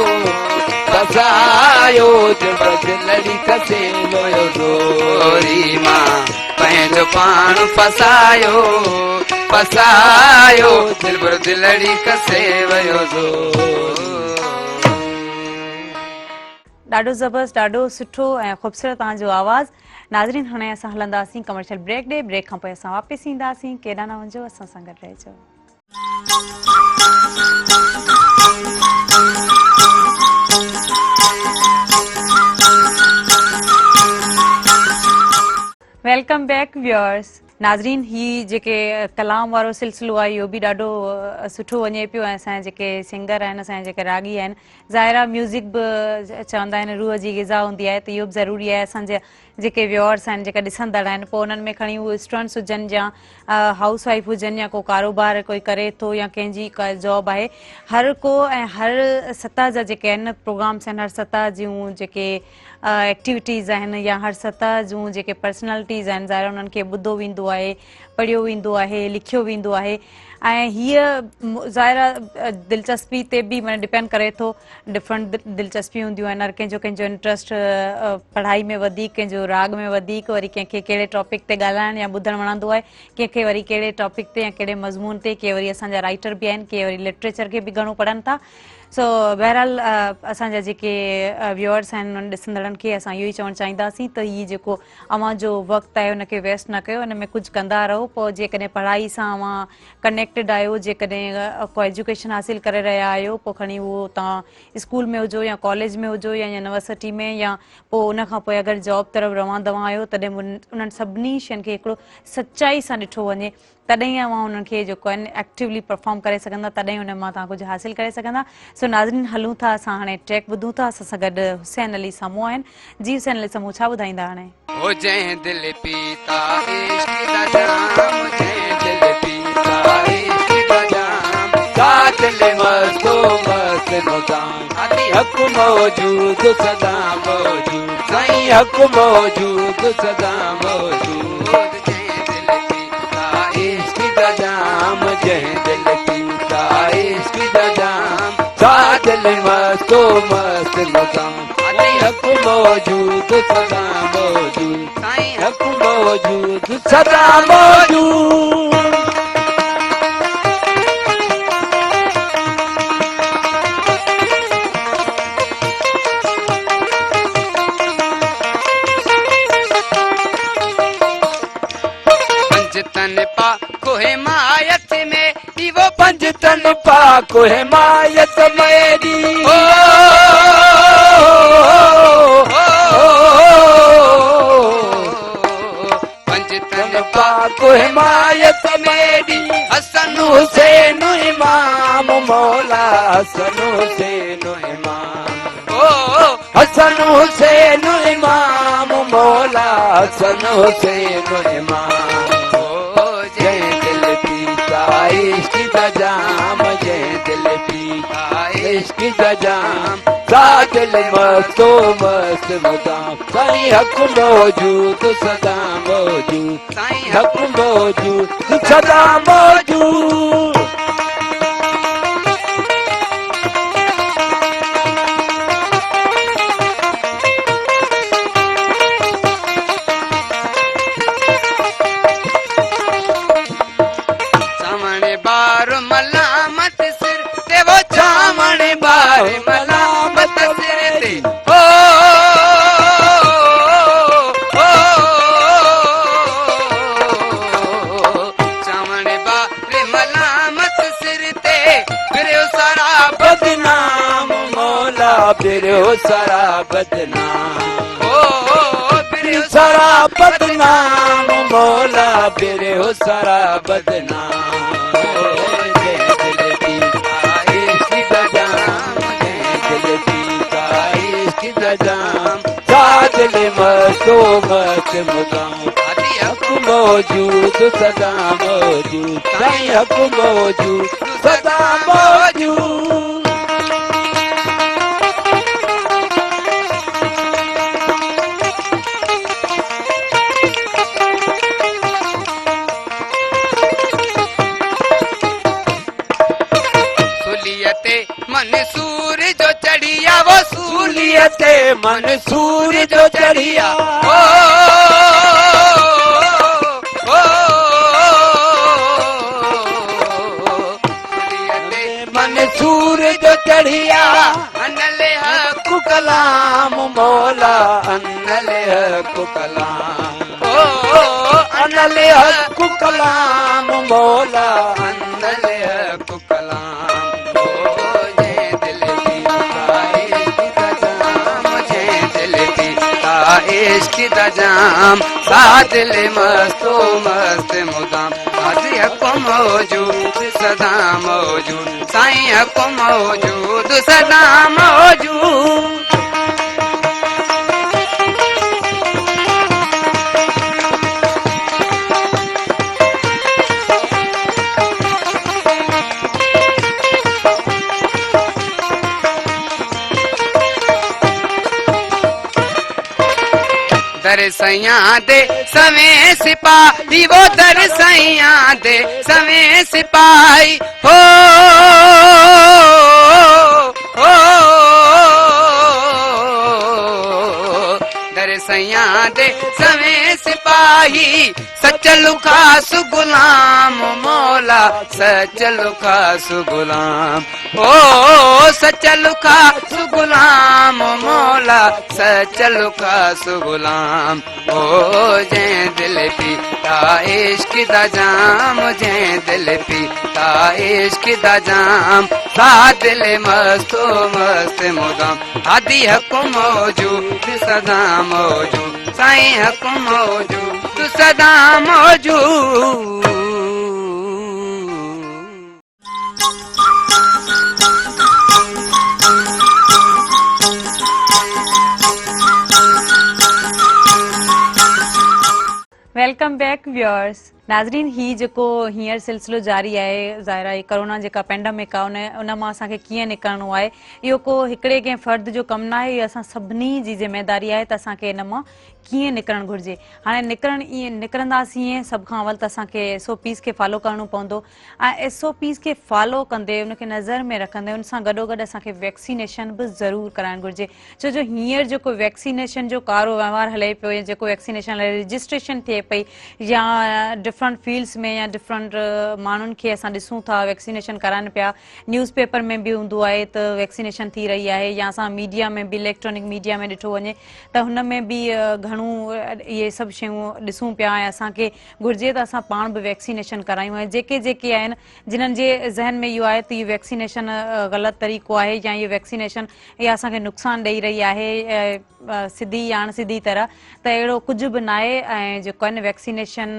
फसायो दिल पर दिलड़ी कसे वियो ज़ोरी मां पंहिंजो पाण फसायो फसायो दिल पर दिलड़ी कसे वियो ज़ोरी ॾाढो ज़बरदस्त ॾाढो सुठो ऐं ख़ूबसूरत तव्हांजो आवाज़ नाज़रीन हाणे असां हलंदासीं कमर्शियल ब्रेक ॾे ब्रेक खां पोइ असां वापसि ईंदासीं केॾा न वञो असां सां गॾु रहिजो वेलकम बैक व्यूअर्स नाज़रीन ही जेके कलाम वारो सिलसिलो आहे इहो बि ॾाढो सुठो वञे पियो ऐं असांजा जेके सिंगर आहिनि असांजा जेके रागी आहिनि ज़ाहिर म्यूज़िक बि चवंदा आहिनि रूह जी ग़िज़ा हूंदी आहे त इहो बि ज़रूरी आहे असांजे जेके व्यूअर्स आहिनि जेका ॾिसंदड़ आहिनि पोइ उन्हनि में खणी उहे स्टूडेंट्स हुजनि या हाउस वाइफ हुजनि या को कारोबार कोई करे थो या कंहिंजी का जॉब आहे हर को ऐं हर सतह जा जेके आहिनि प्रोग्राम्स आहिनि हर सतह जूं जेके एक्टिविटीज़ आहिनि या हर सतह जूं जेके पर्सनैलिटीज़ आहिनि ज़ाहिर उन्हनि खे ॿुधो वेंदो आहे पढ़ियो वेंदो आहे लिखियो वेंदो आहे ऐं हीअ ज़ाहिर दिलचस्पी ते बि माना डिपेंड करे थो डिफरेंट दिलचस्पी हूंदियूं आहिनि हर कंहिंजो इंट्रस्ट पढ़ाई में वधीक कंहिंजो राग में वधीक वरी कंहिंखे कहिड़े टॉपिक ते ॻाल्हाइणु या ॿुधणु वणंदो आहे कंहिंखे वरी कहिड़े टॉपिक ते या कहिड़े मज़मून ते के वरी असांजा राइटर बि आहिनि के वरी लिटरेचर खे बि घणो पढ़नि था सो बहरहाल असांजा जेके व्यूअर्स आहिनि उन्हनि ॾिसंदड़नि खे असां इहो ई चवणु चाहींदासीं त हीअ जेको अव्हां जो वक़्तु आहे उनखे वेस्ट न कयो, हुन में कुझु कंदा रहो। पोइ जेकॾहिं पढ़ाई सां अव्हां कनेक्टेड आहियो, जेकॾहिं को एजुकेशन हासिल करे रहिया आहियो, पोइ खणी उहो तव्हां स्कूल में हुजो या कॉलेज में हुजो या यूनिवर्सिटी में, या पोइ उनखां पोइ अगरि जॉब तरफ़ रवां दवां आहियो, तॾहिं उन्हनि सभिनी शयुनि खे हिकिड़ो सचाई सां ॾिठो वञे, तॾहिं अव्हां उन्हनि खे जेको आहिनि एक्टिवली परफॉर्म करे सघंदा, तॾहिं हुन मां तव्हां कुझु हासिल करे सघंदा। सो नाज़रीन, हलूं था असां हाणे ट्रैक ॿुधूं था। असां सां गॾु हुसैन अली साम्हूं आहिनि। जी हुसैन अली साम्हूं, छा ॿुधाईंदा हाणे? ओ जय दिल पीता इश्क दा जाम, जय दिल पीता इश्क दा जाम, कातिल मस्तो मस्त निजाम, अली हक मौजूद सदा मौजूद, साईं हक मौजूद सदा मौजूद। जय दिल पीता इश्क दा जाम, जय दिल पीता इश्क दा जाम, कातिल मस्तो मस्त निजाम, अली हक मौजूद सदा मौजूद, साईं हक मौजूद सदा मौजूद। पंजतन पाको हिमायत में, वो पंजतन पाको हिमायत मेरी, पंजतन पाको हिमायत मेरी, हसन हुसैन इमाम मौला, हसन हुसैन इमाम, हसन हुसैन इमाम मौला, हसन हुसैन इमाम। जय दिल पीता इश्क दा जाम, जय दिल पीता इश्क दा जाम, कातिल मस्तो मस्त निजाम, साईं हक मौजूद सदा मौजूद, साईं हक मौजूद सदा मौजूद। सामने बार मलामत सिर ते, वो सामने बार मलामत सिर ते, ओ सामने बार मलामत सिर ते, फिर सारा बदनाम मौला, फिर सारा बदनाम, फिर सारा बदनाम मौला, फिर सारा बदनाम। जय दिल पीता इश्क दा जाम, जय दिल पीता इश्क दा जाम, कातिल मस्तो मस्त निजाम, अली हक मौजूद सदा मौजूद, साईं हक मौजूद सदा मौजूद। मंसूर जो चढ़िया, वो सूलियत मंसूर जो चढ़िया, मंसूर जो चढ़िया, अनले हक कलाम मौला, अनले हक कलाम, अनले हक कलाम मौला, अनले हक कलाम। इश्क दा जाम, कातिल मस्तो मस्त मुदाम, अली हक मौजूद सदा मौजूद, साईं हक मौजूद सदा मौजूद। दर सैया दे सवें सिपाही, वो दर सैया दे सवें सिपाही, हो दर मेरे सैया दे सवें सिपाही सचल खास गुलाम मौला सचल खास गुलाम ओ सचल खास गुलाम मौला सचल खास गुलाम ओ जै दिल पीता इश्क दा जाम जै दिल पीता इश्क दा जाम सा दिल मस्तो मस्त मुदाम आदि हक मौजूद सदा मौजूद साईं हक मौजूद सदा मौजूद वेलकम बैक व्यूअर्स नाज़रीन ही जेको हींअर सिलसिलो जारी आहे ज़ाहिर आहे कोरोना जेका पेंडेमिक आहे उन मां असांखे कीअं निकिरणो आहे इहो को हिकिड़े कंहिं फ़र्द जो कमु न आहे इहो असां सभिनी जी ज़िमेदारी आहे त असांखे इन मां कीअं निकिरणु घुरिजे हाणे निकिरंदासीं ईअं सभ खां अवल त असांखे SOPs खे फॉलो करणो पवंदो ऐं SOPs खे फॉलो कंदे उनखे नज़र में रखंदे उन सां गॾोगॾु असांखे वैक्सीनेशन बि ज़रूरु कराइणु घुरिजे छो जो हींअर जेको वैक्सीनेशन जो कारो वहिंवार हले पियो या जेको वैक्सीनेशन लाइ रजिस्ट्रेशन थिए पई या डिफरेंट फील्ड्स में या डिफरेंट माण्हुनि खे असां ॾिसूं था वैक्सीनेशन कराइनि पिया न्यूज़ पेपर में बि हूंदो आहे त वैक्सीनेशन थी रही आहे या असां मीडिया में बि इलेक्ट्रॉनिक मीडिया में ॾिठो वञे त हुन में बि घणो इहे सभु शयूं ॾिसूं पिया ऐं असांखे घुरिजे त असां पाण बि वैक्सीनेशन करायूं ऐं जेके आहिनि जिन्हनि जे ज़हन में इहो आहे त इहो वैक्सीनेशन ग़लति तरीक़ो आहे या इहो वैक्सीनेशन इहा असांखे नुक़सानु ॾेई रही आहे सिधी या अणसिधी तरह त अहिड़ो कुझु बि न आहे ऐं जेको आहिनि वैक्सीनेशन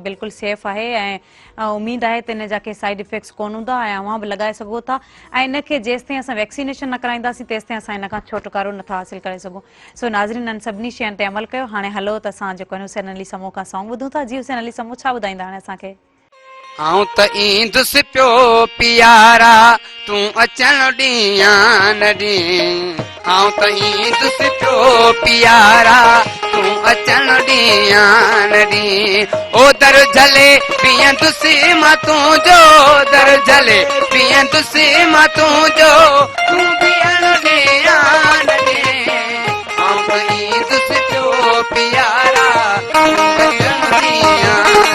बिल्कुलु सेफ आहे ऐं उमेद आहे त इन जा के साइड इफेक्ट्स कोन हूंदा ऐं अव्हां बि लॻाए सघो था ऐं इनखे जेसिताईं असां वैक्सीनेशन न कराईंदासीं तेसिताईं असां इन खां छुटकारो नथा हासिल करे सघूं सो नाज़रीन इन सभिनी शयुनि ते अमल कयो हाणे हलो त असां जेको आहे हुसैन अली समूह खां सॉन्ग ॿुधूं था जी हुसैन अली समूह छा ॿुधाईंदा हाणे असांखे आऊं त ईंदुसि पियो पियारा तूं अचण ॾींहं न ॾींहं आऊं त ईंदुसि पियो पियारा तूं अचण ॾींहं न ॾींहं ओ दर झले पीअंदुसि मां तुंहिंजो दर झले पीअंदुसि मां तुंहिंजो तूं बीहण ॾींहं न ॾींहं आऊं त ईंदुसि पियो पियारा तूं अचण ॾींहं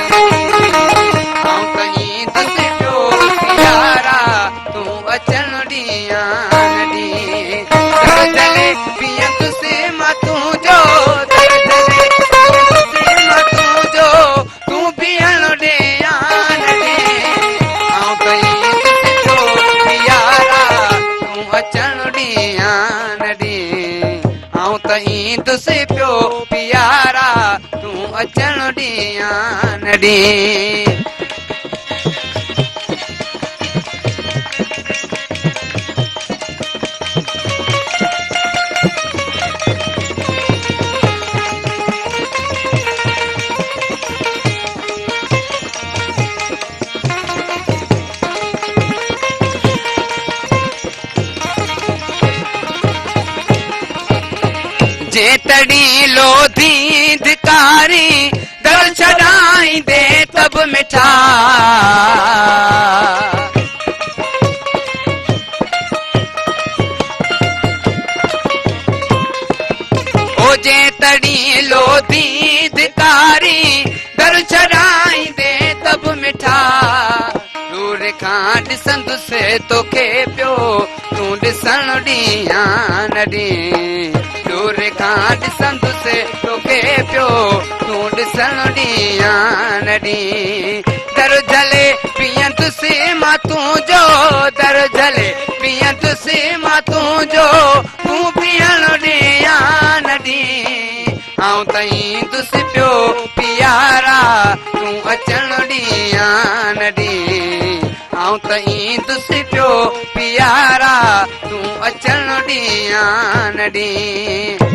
पियो पियारा तूं अचण ॾींहं न ॾींहं जेतड़ी लोधी धिकारी दर छड़ाई दे तब मिठा ओ जेतड़ी लोधी धिकारी दर छड़ाई दे तब मिठा दूर खां ॾिसंदुसि तोखे पियो तूं ॾिसण ॾींहं न ॾींहं दूर खां ॾिसंदुसि तोखे पियो तूं ॾिसण ॾींहं न ॾींहं दर झले पीअंदुसि मां तुंहिंजो दर झले पीअंदुसि मां तुंहिंजो तूं पीअण ॾींहं न ॾींहं आऊं त ईंदुसि पियो पियारा तूं अचण ॾींहं न ॾींहं आऊं त ईंदुसि पियो पियारा तूं अचण ॾींहं न ॾींहं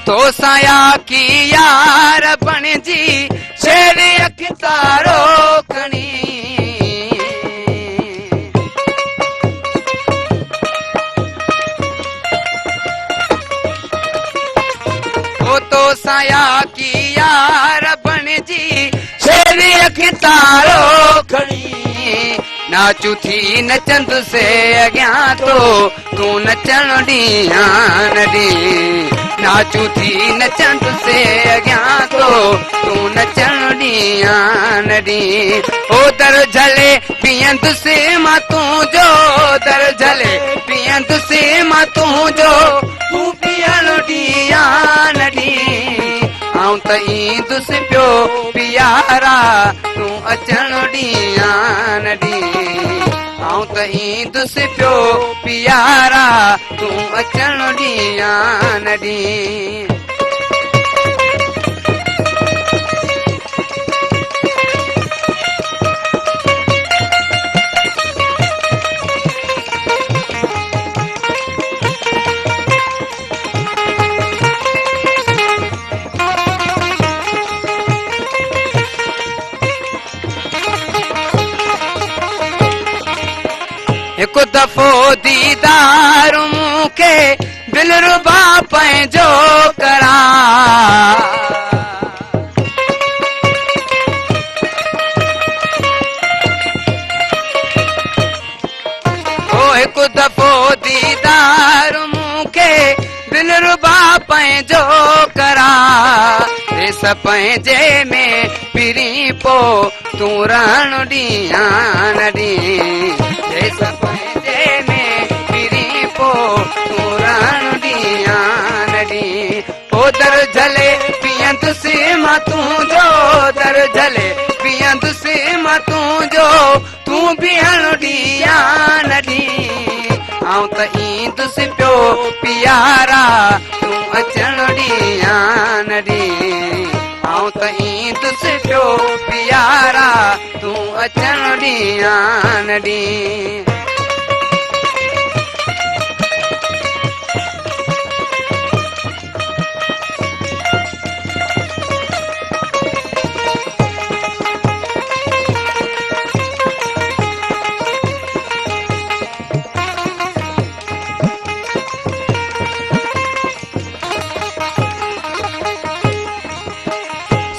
तो साया की यार बणजी शेर अख तारो खणी असां या की यार बणजी शेरी अखि तारो खणी नाचू थी नचंद से अॻियां तो तूं नचण ॾींहं न ॾीं नाचू थी नचंद से अॻियां तो तूं नचण ॾींहं न ॾीं ओ दर झले पीअंदुसि मां तुंहिंजो दर झले पीअंदुसि मां तुंहिंजो तूं पीअण ॾींहं न ॾीं आऊं त ईंदुसि पियो पियारा तूं अचण ॾींहं न ॾीं आऊं त ईंदुसि पियो पियारा तूं अचण ॾींहं न ॾीं हिकु दफ़ो दीदार मूंखे दिलरुबा पंहिंजो करां ओ हिकु दफ़ो दीदार मूंखे दिलरुबा पंहिंजो करां देस पंहिंजे में पिरी पो तूं रहण ॾींहं न ॾीं देस पंहिंजे में पिरी पो तूं रहण ॾींहं न ॾीं ओ दर झले पीअंदुसि मां तुंहिंजो दर झले पीअंदुसि मां तुंहिंजो तूं बीहण ॾींहं न ॾीं आऊं त ईंदुसि पियो पियारा तूं अचण ॾींहं न ॾीं आऊं त ईंदुसि पियो पियारा तूं अचण ॾींहं न ॾीं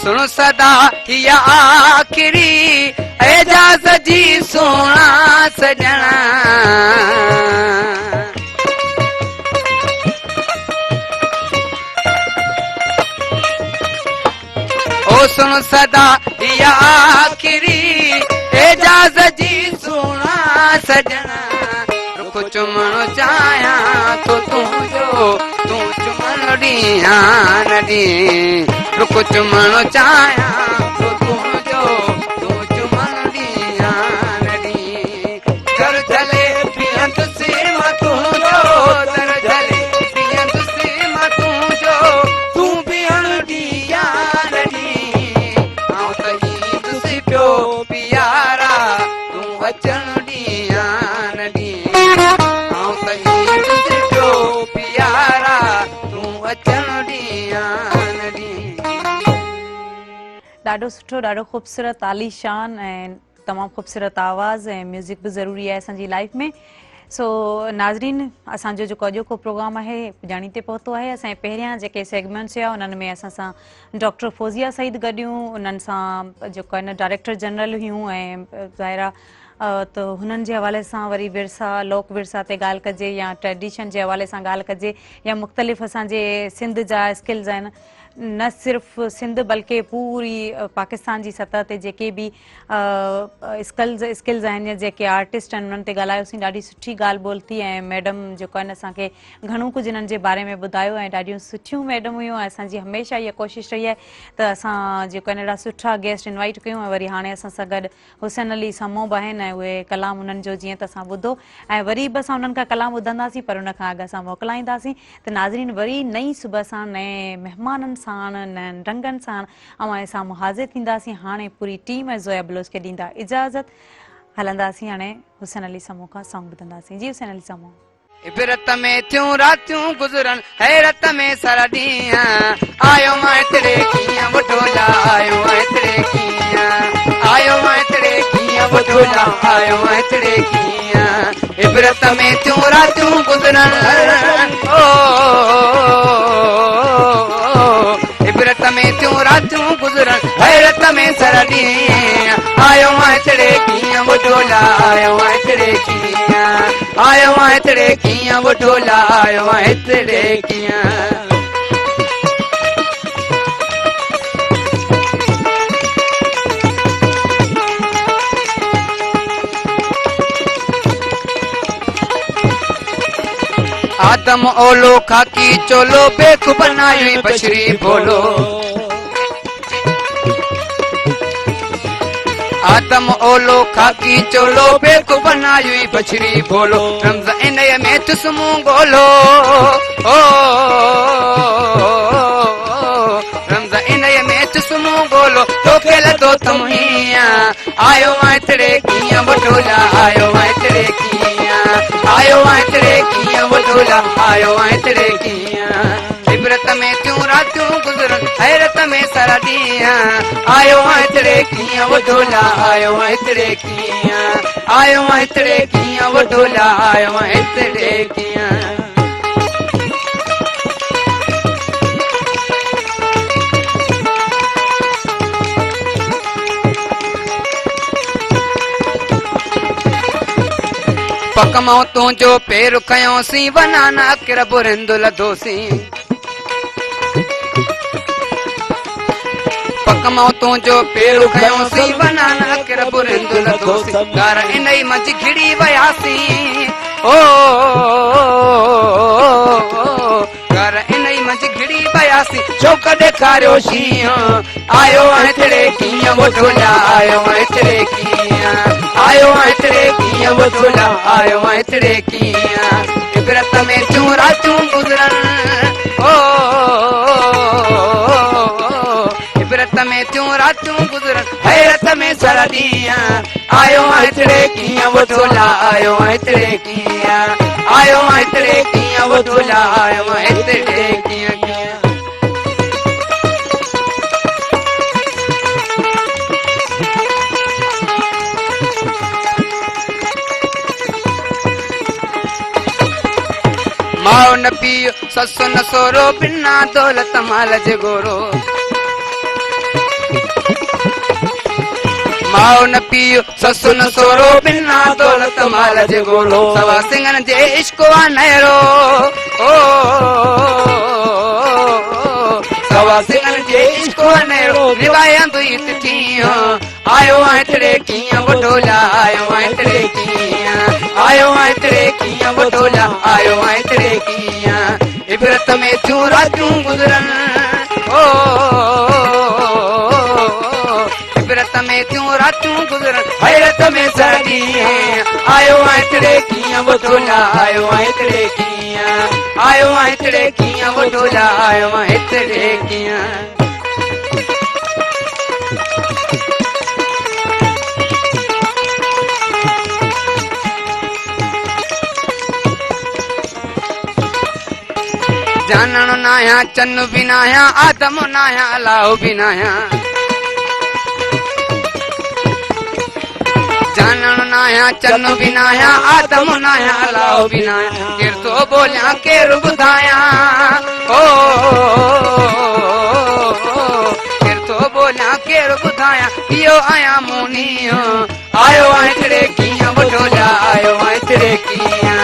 सुन सदा हिया आखिरी एजाज़ जी सोना सजना ओ सुन सदा हिया आखिरी एजाज़ जी सोना सजना रुख चुमण चाहियां तो तुंहिंजो तूं चुमण ॾींहं न ॾीं रुख चुमण चाहियां तो तुंहिंजो तूं चुमण ॾींहं न ॾीं दर झले पीअंदुसि मां तुंहिंजो दर झले पीअंदुसि मां तुंहिंजो तूं बीहण ॾींहं न ॾीं आऊं त ईंदुसि पियो पियारा तूं अचण ॾींहं न ॾीं आऊं त ईंदुसि पियो पियारा तूं अचण ॾींहं न ॾीं ॾाढो सुठो ॾाढो ख़ूबसूरत आलीशान ऐं तमामु ख़ूबसूरत आवाज़ ऐं म्यूज़िक बि ज़रूरी आहे असांजी लाइफ में सो नाज़रीन असांजो जेको अॼोको प्रोग्राम आहे ॼाणी ते पहुतो आहे असांजे पहिरियां जेके सेगमेंट्स हुआ उन्हनि में असां सां डॉक्टर फौज़िया सईद गॾियूं उन्हनि सां जेको आहे न डायरेक्टर जनरल हुयूं ऐं ज़ाहिरा त हुननि जे हवाले सां वरी विरसा लोक विरसा ते ॻाल्हि कजे या ट्रेडिशन जे हवाले सां ॻाल्हि कजे या मुख़्तलिफ़ असांजे सिंध जा स्किल्स आहिनि न सिर्फ़ु सिंध बल्कि पूरी पाकिस्तान जी सतह ते जेके बि स्किल्स आहिनि या जेके आर्टिस्ट आहिनि उन्हनि ते ॻाल्हायोसीं ॾाढी सुठी ॻाल्हि ॿोल थी ऐं मैडम जेको आहे न असांखे घणो कुझु हिननि जे बारे में ॿुधायो ऐं ॾाढियूं सुठियूं मैडम हुयूं ऐं असांजी हमेशह इहा कोशिशि रही आहे त असां जेको आहे न ॾाढा सुठा गेस्ट इनवाइट कयूं ऐं वरी हाणे असां सां गॾु हुसैन अली समो बि आहिनि ऐं उहे कलाम उन्हनि जो जीअं त असां ॿुधो ऐं वरी बि असां उन्हनि खां कलाम ॿुधंदासीं पर उन खां अॻु असां मोकिलाईंदासीं त नाज़रीन वरी नई सुबुह सां नए महिमाननि साण नएं रंगनि सां ऐं साम्हूं हाज़िर थींदासीं हाणे पूरी टीम ऐं ज़ोया बलोच खे ॾींदा इजाज़त हलंदासीं हाणे हुसैन अली समो खां सॉन्ग ॿुधंदासीं जी हुसैन अली समो इबरत में थियूं रातियूं गुज़रन हैरत में सारा ॾींहं आयो मां हितड़े कीअं वठो जा आयो मां हितड़े कीअं आयो मां हितड़े कीअं वठो जा आयो मां हितड़े कीअं इबरत में थियूं रातियूं गुज़रन रातूं गुज़रन हैरत में सारा ॾींहं आयो आहियां तेरे कीअं वॾोला आयो आहियां तेरे कीअं आयो आहियां तेरे कीअं वॾोला आयो आहियां तेरे कीअं आदम ओलो खाकी चोलो बेख बनाई बशरी बोलो आदम ओलो खाकी चोलो बेख बनाई बशरी बोलो रमज़ इन में तुस्मू गोलो ओ रमज़ इन में तुस्मू गोलो तोखे लदो तमहिया आयो आहियां तेरे कीअं वॾोला आयो आहियां तेरे कीअं आयो आहियां तेरे कीअं वॾोला आयो आहियां तेरे कीअं इबरत में तियूं रातियूं गुज़रन हैरत में सारा ॾींहं आयो आहियां तेरे कीअं वॾोला आयो आहियां तेरे कीअं आयो आहियां तेरे कीअं वॾोला आयो आहियां तेरे कीअं पकमां तुंहिंजो पेर खयोंसीं वनाना किर बुरिंद लधोसीं पकमां तुंहिंजो पेर खयोंसीं वनाना किर बुरिंद लधोसीं घर इन ई मंझि घिड़ी वियासीं ओ घर इन ई मंझि घिड़ी वियासीं चौक ॾेखारियो शींहं आयो आहियां तेरे कीअं वॾोला आयो आहियां तेरे कीअं आयो आहियां तेरे कीअं वॾोला आयो आहियां तेरे कीअं इबरत में तियूं रातियूं गुज़रन ओ इबरत में तियूं रातियूं गुज़रन हैरत में सारा ॾींहं आयो आहियां तेरे कीअं वॾोला आयो आहियां तेरे कीअं आयो आहियां तेरे कीअं वॾोला आयो आहियां तेरे कीअं माओ न पीओ ससु न सोरो बिना दौलत माल जे गोरो माओ न पीओ ससु न सोरो बिना दौलत माल जे गोरो सवा सिंगन जे इश्क वा नहरो ओ सवा सिंगन जे इश्क वा नहरो रिवायंदु इतिथियो आयो आहियां तेरे कीअं वॾोला आयो आहियां तेरे कीअं आयो आहियां तेरे कीअं वॾोला आयो आहियां तेरे कीअं इबरत में तियूं रातियूं गुज़रन ओ इबरत में तियूं रातियूं गुज़रन हैरत में सारा ॾींहं आयो आहियां तेरे कीअं वॾोला आयो आहियां तेरे कीअं आयो आहियां तेरे कीअं वॾोला आयो आहियां तेरे कीअं जानण नाया चन्न भी नाया आदम नाया अलाह भी नाया जानण नाया चन्न भी नाया आदम नाया अलाह भी नाया केर तो बोलिया केर ॿुधाया ओ केर तो बोलिया केर ॿुधाया इहो आया मूनी आयो आहियां तेरे कीअं वॾोला आयो आहियां तेरे कीअं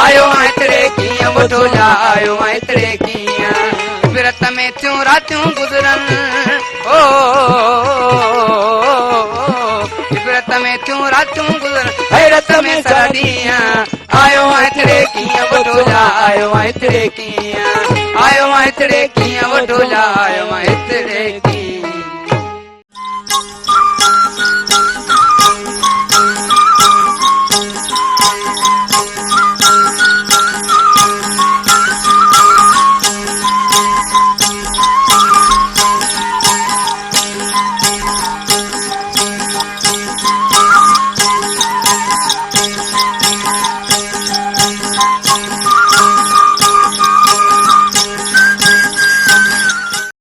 आयो आहियां तेरे कीअं वॾोला आयो आहियां तेरे कीअं इबरत में तियूं रातियूं गुज़रन ओ इबरत में तियूं रातियूं गुज़रन हैरत में सारा ॾींहं आयो आहियां तेरे कीअं वॾोला आयो आहियां तेरे कीअं आयो आहियां तेरे कीअं वॾोला आयो आहियां